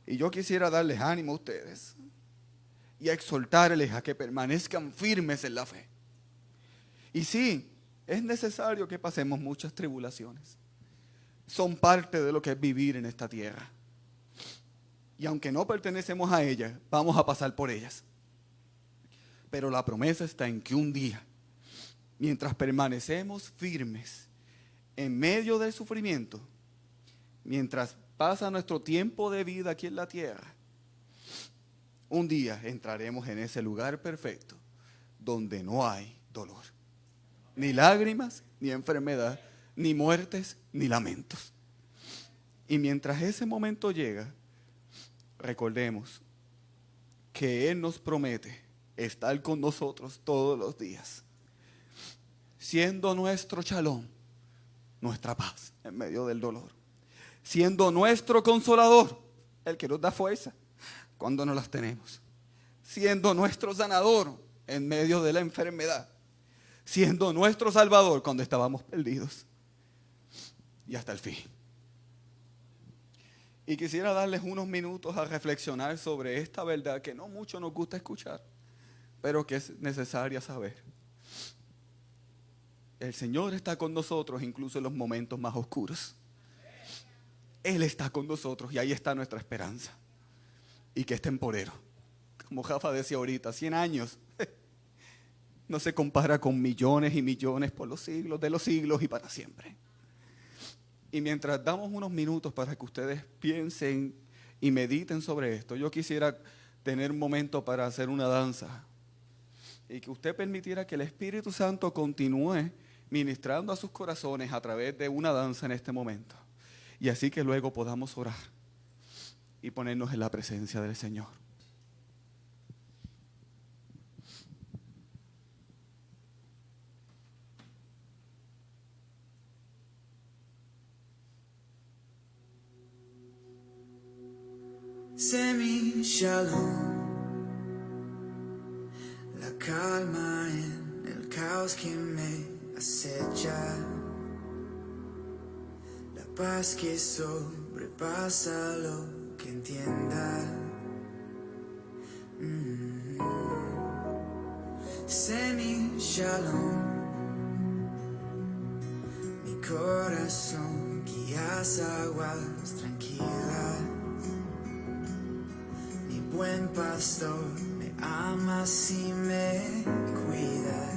Y yo quisiera darles ánimo a ustedes y a exhortarles a que permanezcan firmes en la fe. Y sí, es necesario que pasemos muchas tribulaciones. Son parte de lo que es vivir en esta tierra. Y aunque no pertenecemos a ellas, vamos a pasar por ellas. Pero la promesa está en que un día, mientras permanecemos firmes en medio del sufrimiento, mientras pasa nuestro tiempo de vida aquí en la tierra, un día entraremos en ese lugar perfecto donde no hay dolor, ni lágrimas, ni enfermedad, ni muertes, ni lamentos. Y mientras ese momento llega, recordemos que Él nos promete estar con nosotros todos los días, siendo nuestro shalom, nuestra paz en medio del dolor, siendo nuestro consolador, el que nos da fuerza cuando no las tenemos, siendo nuestro sanador en medio de la enfermedad, siendo nuestro salvador cuando estábamos perdidos, y hasta el fin. Y quisiera darles unos minutos a reflexionar sobre esta verdad que no mucho nos gusta escuchar, pero que es necesaria saber. El Señor está con nosotros incluso en los momentos más oscuros. Él está con nosotros y ahí está nuestra esperanza. Y que es temporero. Como Rafa decía ahorita, 100 años no se compara con millones y millones por los siglos de los siglos y para siempre. Y mientras damos unos minutos para que ustedes piensen y mediten sobre esto, yo quisiera tener un momento para hacer una danza. Y que usted permitiera que el Espíritu Santo continúe ministrando a sus corazones a través de una danza en este momento. Y así que luego podamos orar y ponernos en la presencia del Señor. Semi Shalom, la calma en el caos que me acecha, la paz que sobrepasa lo que entienda. Semi Shalom, mi corazón guías aguas tranquilas. Buen pastor, me amas y me cuidas.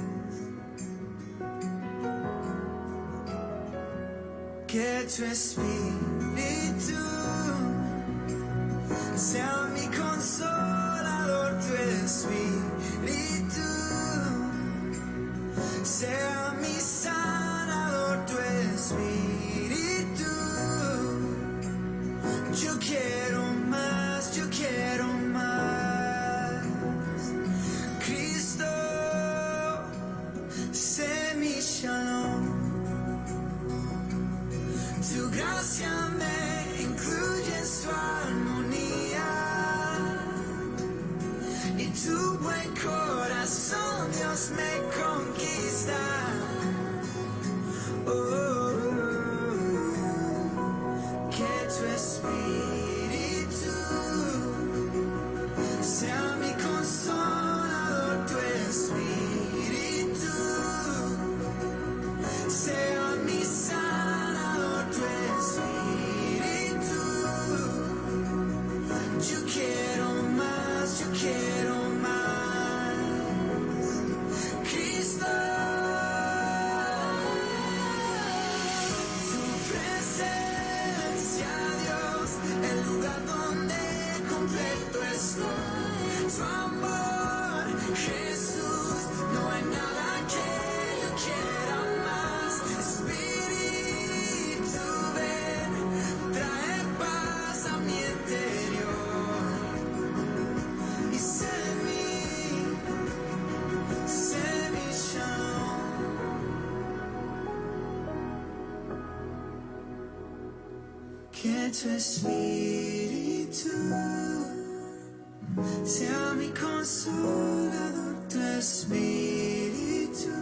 Que tu espíritu sea mi consolador, tu espíritu sea mi sanador, tu espíritu. Yo quiero más, yo quiero más. Cristo, sé mi shalom. Tu gracia me incluye en su armonía. Y tu buen corazón, Dios, me conquista. Que tu espíritu sea mi consolador, tu espíritu sea mi sanador, tu espíritu. Yo quiero más, yo quiero más. Cristo, tu presencia, Dios, el lugar donde completo estoy. Tu amor, Jesús, no hay nada que yo quiera más. Espíritu, ven, trae paz a mi interior. Y sé mi shalom. Que tu espíritu sea mi consolador, tu espíritu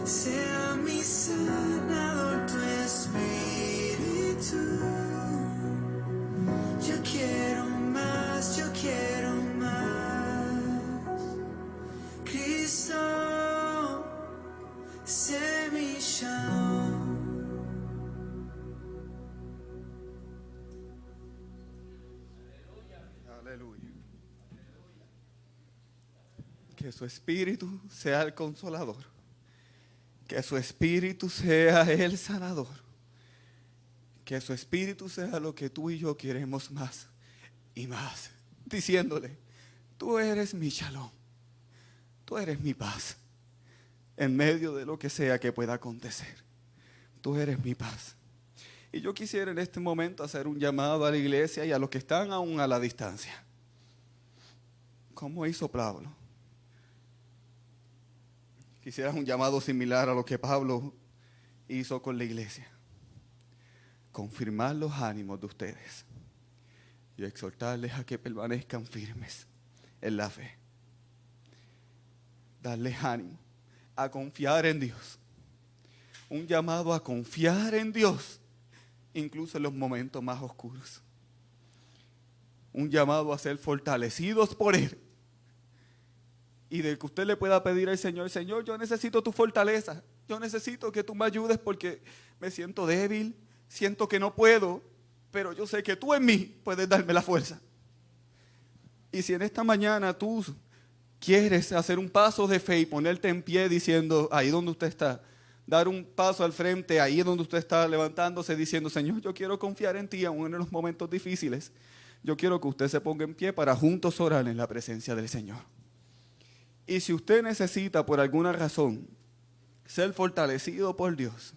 sea mi sanador tu espíritu. Yo quiero más, yo quiero más. Cristo, sé mi shalom. Aleluya. Que su espíritu sea el consolador. Que su espíritu sea el sanador. Que su espíritu sea lo que tú y yo queremos más y más. Diciéndole, tú eres mi shalom. Tú eres mi paz. En medio de lo que sea que pueda acontecer. Tú eres mi paz. Y yo quisiera en este momento hacer un llamado a la iglesia y a los que están aún a la distancia. ¿Cómo hizo Pablo? Quisiera un llamado similar a lo que Pablo hizo con la iglesia. Confirmar los ánimos de ustedes y exhortarles a que permanezcan firmes en la fe. Darles ánimo a confiar en Dios. Un llamado a confiar en Dios, incluso en los momentos más oscuros. Un llamado a ser fortalecidos por Él. Y de que usted le pueda pedir al Señor, Señor, yo necesito tu fortaleza. Yo necesito que tú me ayudes porque me siento débil, siento que no puedo, pero yo sé que tú en mí puedes darme la fuerza. Y si en esta mañana tú quieres hacer un paso de fe y ponerte en pie diciendo, ahí donde usted está, dar un paso al frente, ahí donde usted está levantándose diciendo, Señor, yo quiero confiar en ti aún en los momentos difíciles. Yo quiero que usted se ponga en pie para juntos orar en la presencia del Señor. Y si usted necesita por alguna razón ser fortalecido por Dios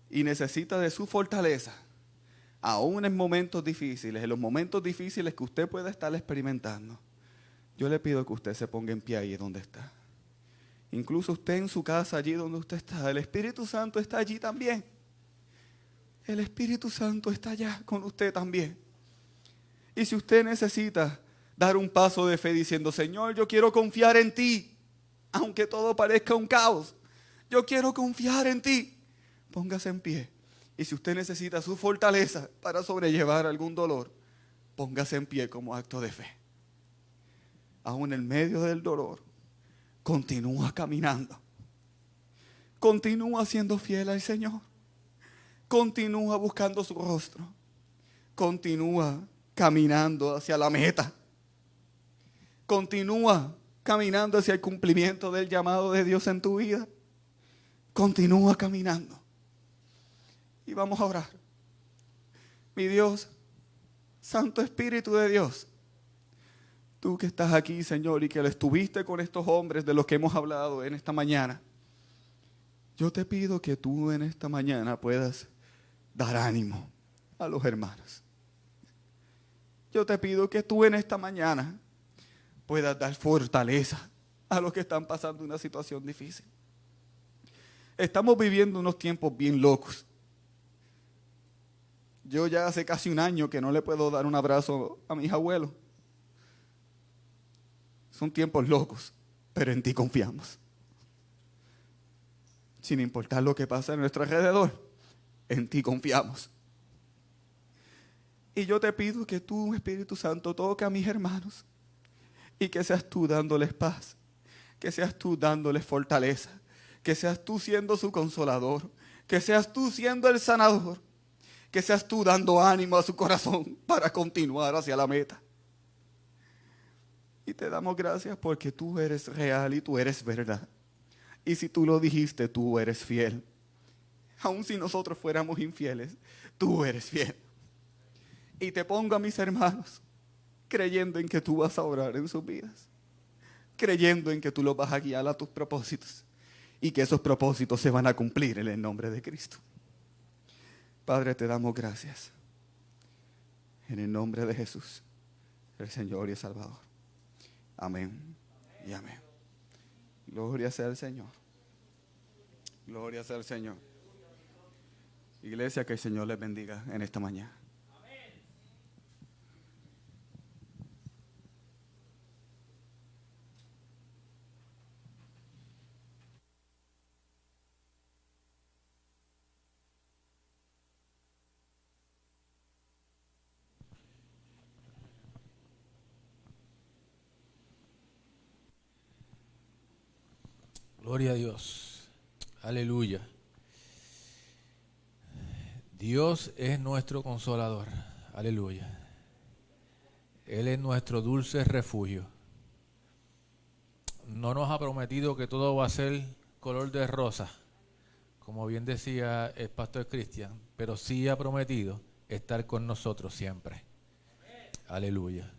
y necesita de su fortaleza, aún en momentos difíciles, en los momentos difíciles que usted pueda estar experimentando, yo le pido que usted se ponga en pie ahí donde está. Incluso usted en su casa, allí donde usted está, el Espíritu Santo está allí también. El Espíritu Santo está allá con usted también. Y si usted necesita dar un paso de fe diciendo, Señor, yo quiero confiar en ti, aunque todo parezca un caos. Yo quiero confiar en ti. Póngase en pie. Y si usted necesita su fortaleza para sobrellevar algún dolor, póngase en pie como acto de fe. Aún en medio del dolor, continúa caminando. Continúa siendo fiel al Señor. Continúa buscando su rostro. Continúa caminando hacia la meta. Continúa caminando hacia el cumplimiento del llamado de Dios en tu vida. Continúa caminando. Y vamos a orar. Mi Dios, Santo Espíritu de Dios, tú que estás aquí, Señor, y que estuviste con estos hombres de los que hemos hablado en esta mañana, yo te pido que tú en esta mañana puedas dar ánimo a los hermanos. Yo te pido que tú en esta mañana puedas dar fortaleza a los que están pasando una situación difícil. Estamos viviendo unos tiempos bien locos. Yo ya hace casi un año que no le puedo dar un abrazo a mis abuelos. Son tiempos locos, pero en ti confiamos. Sin importar lo que pasa a nuestro alrededor, en ti confiamos. Y yo te pido que tú, Espíritu Santo, toque a mis hermanos y que seas tú dándoles paz, que seas tú dándoles fortaleza, que seas tú siendo su consolador, que seas tú siendo el sanador, que seas tú dando ánimo a su corazón para continuar hacia la meta. Y te damos gracias porque tú eres real y tú eres verdad. Y si tú lo dijiste, tú eres fiel. Aun si nosotros fuéramos infieles, tú eres fiel. Y te pongo a mis hermanos creyendo en que tú vas a obrar en sus vidas, creyendo en que tú los vas a guiar a tus propósitos y que esos propósitos se van a cumplir en el nombre de Cristo. Padre, te damos gracias en el nombre de Jesús, el Señor y el Salvador. Amén y amén. Gloria sea al Señor. Gloria sea al Señor. Iglesia, que el Señor les bendiga en esta mañana. Gloria a Dios. Aleluya. Dios es nuestro consolador. Aleluya. Él es nuestro dulce refugio. No nos ha prometido que todo va a ser color de rosa, como bien decía el pastor Cristian, pero sí ha prometido estar con nosotros siempre. Aleluya.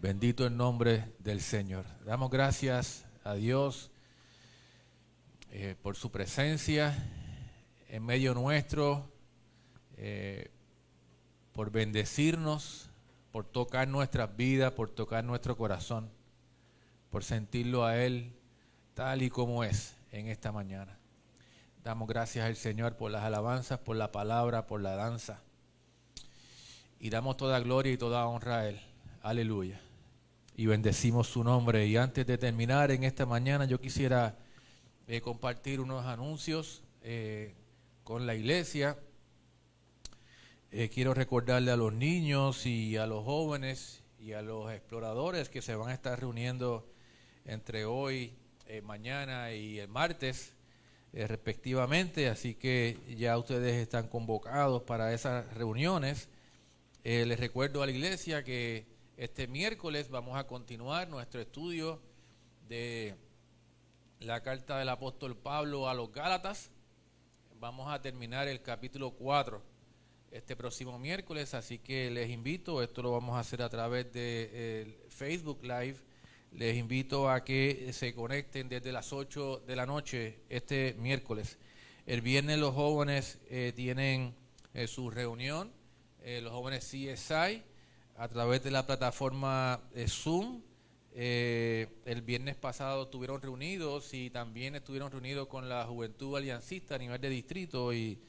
Bendito el nombre del Señor. Damos gracias a Dios por su presencia en medio nuestro, por bendecirnos, por tocar nuestras vidas, por tocar nuestro corazón, por sentirlo a Él tal y como es en esta mañana. Damos gracias al Señor por las alabanzas, por la palabra, por la danza. Y damos toda gloria y toda honra a Él. Aleluya. Y bendecimos su nombre. Y antes de terminar en esta mañana, yo quisiera compartir unos anuncios con la iglesia. Quiero recordarle a los niños y a los jóvenes y a los exploradores que se van a estar reuniendo entre hoy, mañana y el martes, respectivamente. Así que ya ustedes están convocados para esas reuniones. Les recuerdo a la iglesia que este miércoles vamos a continuar nuestro estudio de la carta del apóstol Pablo a los Gálatas. Vamos a terminar el capítulo 4 este próximo miércoles, así que les invito, esto lo vamos a hacer a través de Facebook Live, les invito a que se conecten desde las 8 de la noche este miércoles. El viernes los jóvenes tienen su reunión, los jóvenes CSI, a través de la plataforma Zoom. El viernes pasado estuvieron reunidos y también estuvieron reunidos con la Juventud Aliancista a nivel de distrito y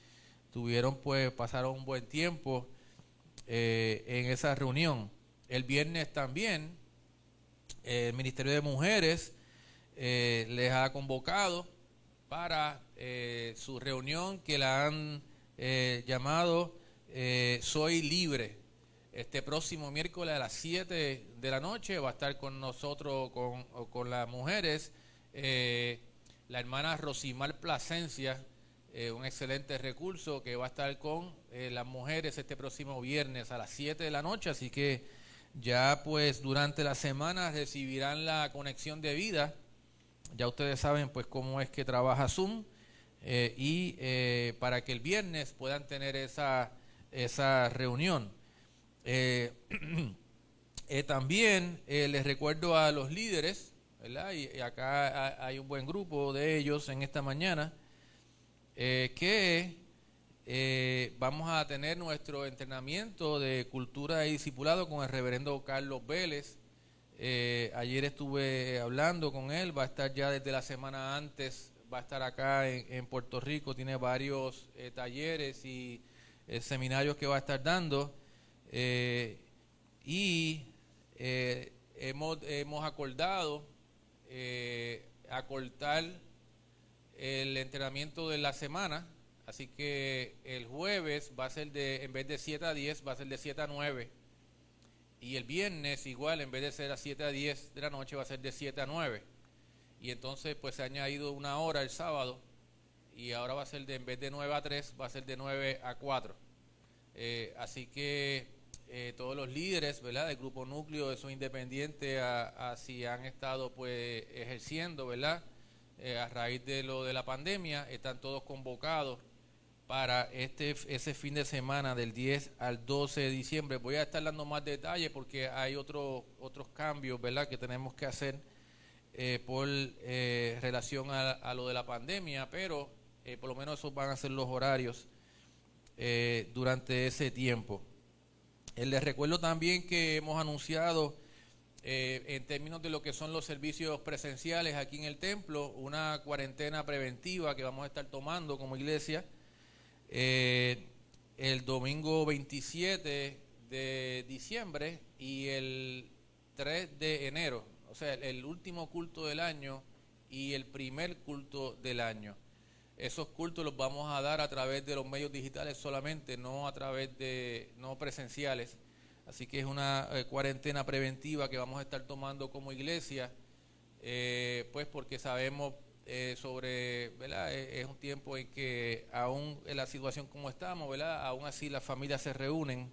pasaron un buen tiempo en esa reunión. El viernes también el Ministerio de Mujeres les ha convocado para su reunión que la han llamado Soy Libre. Este próximo miércoles a las 7 de la noche va a estar con nosotros, con las mujeres, la hermana Rosimar Plasencia, un excelente recurso que va a estar con las mujeres este próximo viernes a las 7 de la noche. Así que ya pues durante la semana recibirán la conexión de vida. Ya ustedes saben pues cómo es que trabaja Zoom para que el viernes puedan tener esa reunión. También les recuerdo a los líderes, ¿verdad? Y acá hay un buen grupo de ellos en esta mañana, que vamos a tener nuestro entrenamiento de cultura y discipulado con el reverendo Carlos Vélez. Ayer estuve hablando con él, va a estar ya desde la semana antes, va a estar acá en Puerto Rico, tiene varios talleres y seminarios que va a estar dando. Hemos acordado acortar el entrenamiento de la semana, así que el jueves va a ser en vez de 7 a 10, va a ser de 7 a 9, y el viernes igual, en vez de ser a 7 a 10 de la noche, va a ser de 7 a 9, y entonces pues se ha añadido una hora el sábado, y ahora va a ser en vez de 9 a 3, va a ser de 9 a 4, así que todos los líderes, ¿verdad?, del grupo núcleo, esos independientes si han estado pues ejerciendo, ¿verdad?, a raíz de lo de la pandemia, están todos convocados para ese fin de semana del 10 al 12 de diciembre. Voy a estar dando más detalles porque hay otros cambios, ¿verdad?, que tenemos que hacer por relación a lo de la pandemia, pero por lo menos esos van a ser los horarios durante ese tiempo. Les recuerdo también que hemos anunciado en términos de lo que son los servicios presenciales aquí en el templo, una cuarentena preventiva que vamos a estar tomando como iglesia el domingo 27 de diciembre y el 3 de enero, o sea, el último culto del año y el primer culto del año. Esos cultos los vamos a dar a través de los medios digitales solamente, no a través no presenciales. Así que es una cuarentena preventiva que vamos a estar tomando como iglesia, pues porque sabemos sobre, ¿verdad? Es un tiempo en que aún en la situación como estamos, ¿verdad? Aún así las familias se reúnen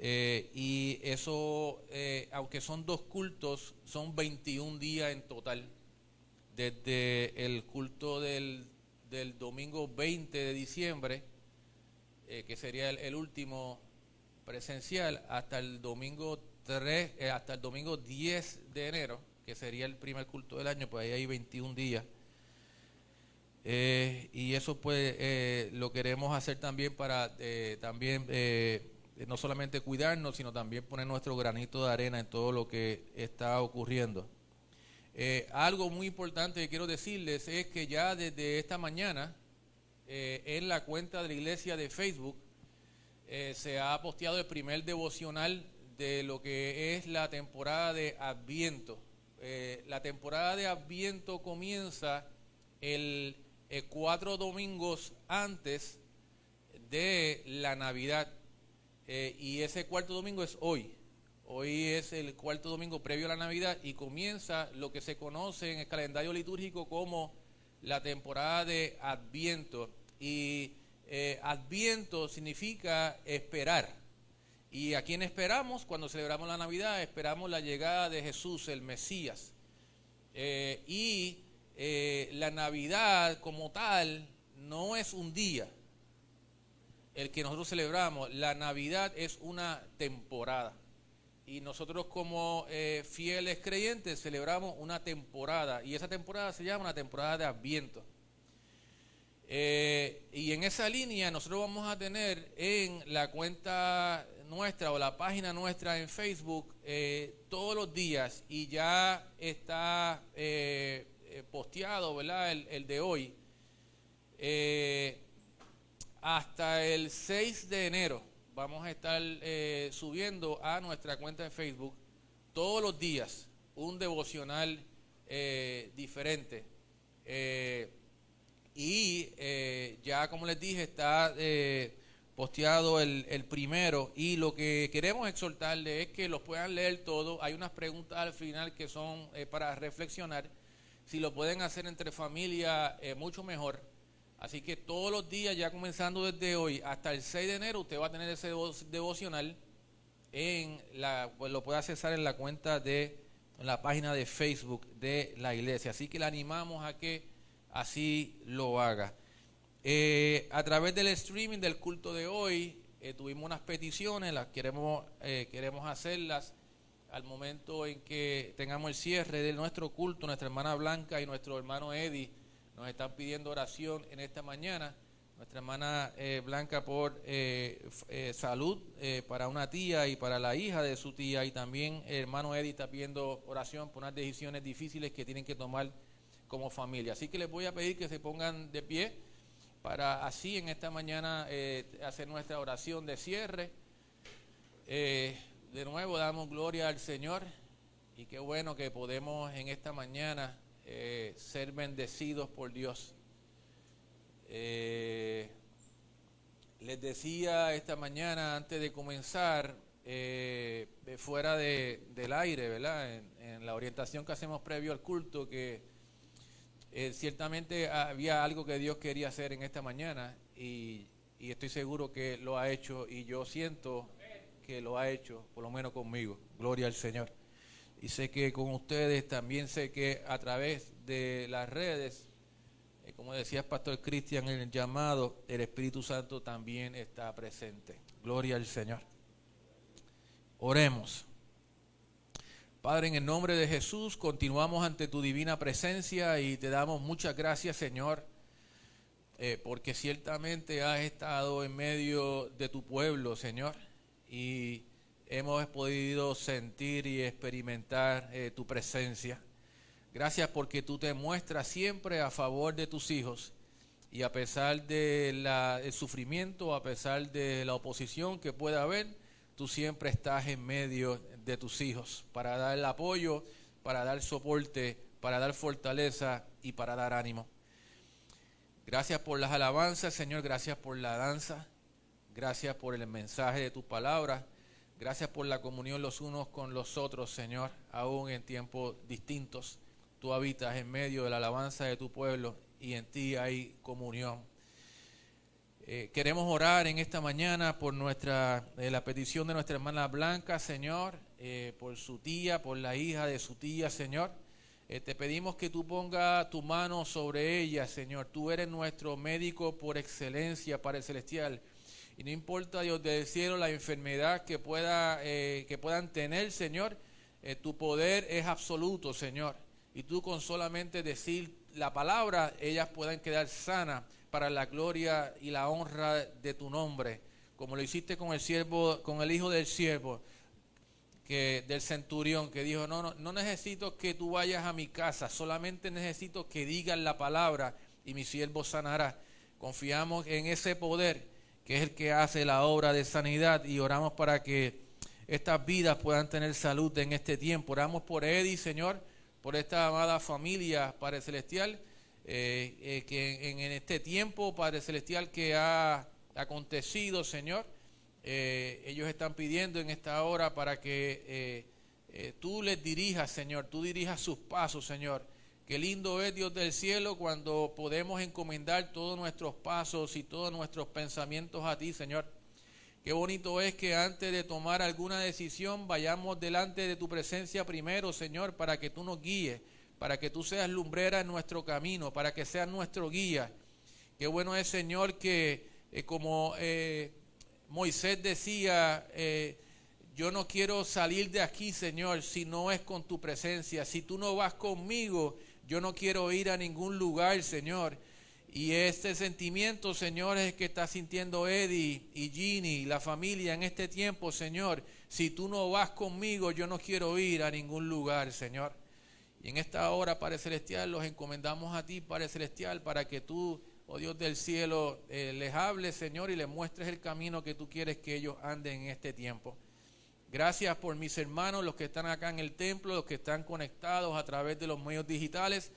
y eso, aunque son 2 cultos, son 21 días en total. Desde el culto del domingo 20 de diciembre, que sería el último presencial, hasta el domingo 10 de enero, que sería el primer culto del año, pues ahí hay 21 días. Y eso pues lo queremos hacer también para no solamente cuidarnos, sino también poner nuestro granito de arena en todo lo que está ocurriendo. Algo muy importante que quiero decirles es que ya desde esta mañana en la cuenta de la iglesia de Facebook se ha posteado el primer devocional de lo que es la temporada de Adviento. La temporada de Adviento comienza el 4 domingos antes de la Navidad, y ese cuarto domingo es hoy. Hoy es el cuarto domingo previo a la Navidad y comienza lo que se conoce en el calendario litúrgico como la temporada de Adviento. Y Adviento significa esperar. ¿Y a quién esperamos? Cuando celebramos la Navidad, esperamos la llegada de Jesús, el Mesías. La Navidad como tal no es un día el que nosotros celebramos. La Navidad es una temporada. Y nosotros como fieles creyentes celebramos una temporada. Y esa temporada se llama una temporada de Adviento. Y en esa línea nosotros vamos a tener en la cuenta nuestra o la página nuestra en Facebook todos los días, y ya está posteado, ¿verdad? El de hoy, hasta el 6 de enero vamos a estar subiendo a nuestra cuenta en Facebook todos los días un devocional diferente. Ya como les dije, está posteado el primero, y lo que queremos exhortarles es que los puedan leer todo. Hay unas preguntas al final que son para reflexionar. Si lo pueden hacer entre familia, mucho mejor. Así que todos los días, ya comenzando desde hoy hasta el 6 de enero, usted va a tener ese devocional pues lo puede accesar en la cuenta en la página de Facebook de la iglesia. Así que le animamos a que así lo haga. A través del streaming del culto de hoy, tuvimos unas peticiones, las queremos hacerlas al momento en que tengamos el cierre de nuestro culto. Nuestra hermana Blanca y nuestro hermano Eddie nos están pidiendo oración en esta mañana. Nuestra hermana Blanca por salud para una tía y para la hija de su tía, y también el hermano Eddie está pidiendo oración por unas decisiones difíciles que tienen que tomar como familia. Así que les voy a pedir que se pongan de pie para así en esta mañana hacer nuestra oración de cierre. De nuevo damos gloria al Señor, y qué bueno que podemos en esta mañana ser bendecidos por Dios. Les decía esta mañana antes de comenzar, fuera del aire, ¿verdad? En la orientación que hacemos previo al culto, que ciertamente había algo que Dios quería hacer en esta mañana, y estoy seguro que lo ha hecho, y yo siento que lo ha hecho, por lo menos conmigo. Gloria al Señor. Y sé que con ustedes también, sé que a través de las redes, como decía el pastor Cristian en el llamado, el Espíritu Santo también está presente. Gloria al Señor. Oremos. Padre, en el nombre de Jesús, continuamos ante tu divina presencia y te damos muchas gracias, Señor, porque ciertamente has estado en medio de tu pueblo, Señor, y hemos podido sentir y experimentar tu presencia. Gracias porque tú te muestras siempre a favor de tus hijos, y a pesar del sufrimiento, a pesar de la oposición que pueda haber, tú siempre estás en medio de tus hijos para dar el apoyo, para dar soporte, para dar fortaleza y para dar ánimo. Gracias por las alabanzas, Señor, gracias por la danza, gracias por el mensaje de tus palabras, gracias por la comunión los unos con los otros, Señor, aún en tiempos distintos. tú habitas en medio de la alabanza de tu pueblo y en ti hay comunión. Queremos orar en esta mañana por la petición de nuestra hermana Blanca, Señor, por su tía, por la hija de su tía, Señor. Te pedimos que tú pongas tu mano sobre ella, Señor. Tú eres nuestro médico por excelencia, Padre Celestial. Y no importa, Dios del cielo, la enfermedad que puedan tener, Señor, tu poder es absoluto, Señor. Y tú con solamente decir la palabra, ellas puedan quedar sanas para la gloria y la honra de tu nombre, como lo hiciste con el hijo del siervo, del centurión, que dijo, no necesito que tú vayas a mi casa, solamente necesito que digas la palabra y mi siervo sanará. Confiamos en ese poder, que es el que hace la obra de sanidad, y oramos para que estas vidas puedan tener salud en este tiempo. Oramos por Eddie, Señor, por esta amada familia, Padre Celestial, que en este tiempo, Padre Celestial, que ha acontecido, Señor, ellos están pidiendo en esta hora para que tú les dirijas, Señor, tú dirijas sus pasos, Señor. Qué lindo es, Dios del cielo, cuando podemos encomendar todos nuestros pasos y todos nuestros pensamientos a ti, Señor. Qué bonito es que antes de tomar alguna decisión vayamos delante de tu presencia primero, Señor, para que tú nos guíes, para que tú seas lumbrera en nuestro camino, para que seas nuestro guía. Qué bueno es, Señor, que como Moisés decía, yo no quiero salir de aquí, Señor, si no es con tu presencia. Si tú no vas conmigo, yo no quiero ir a ningún lugar, Señor. Y este sentimiento, Señor, es el que está sintiendo Eddie y Ginny, la familia en este tiempo, Señor. Si tú no vas conmigo, yo no quiero ir a ningún lugar, Señor. Y en esta hora, Padre Celestial, los encomendamos a ti, Padre Celestial, para que tú, oh Dios del cielo, les hables, Señor, y les muestres el camino que tú quieres que ellos anden en este tiempo. Gracias por mis hermanos, los que están acá en el templo, los que están conectados a través de los medios digitales.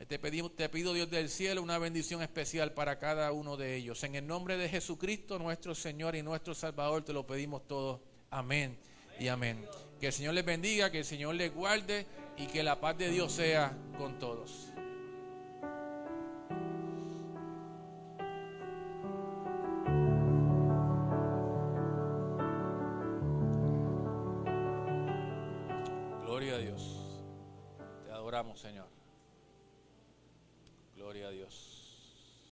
Te pido, Dios del cielo, una bendición especial para cada uno de ellos. En el nombre de Jesucristo, nuestro Señor y nuestro Salvador, te lo pedimos todos. Amén y amén. Que el Señor les bendiga, que el Señor les guarde y que la paz de Dios sea con todos. Gloria a Dios. Te adoramos, Señor. Gloria a Dios.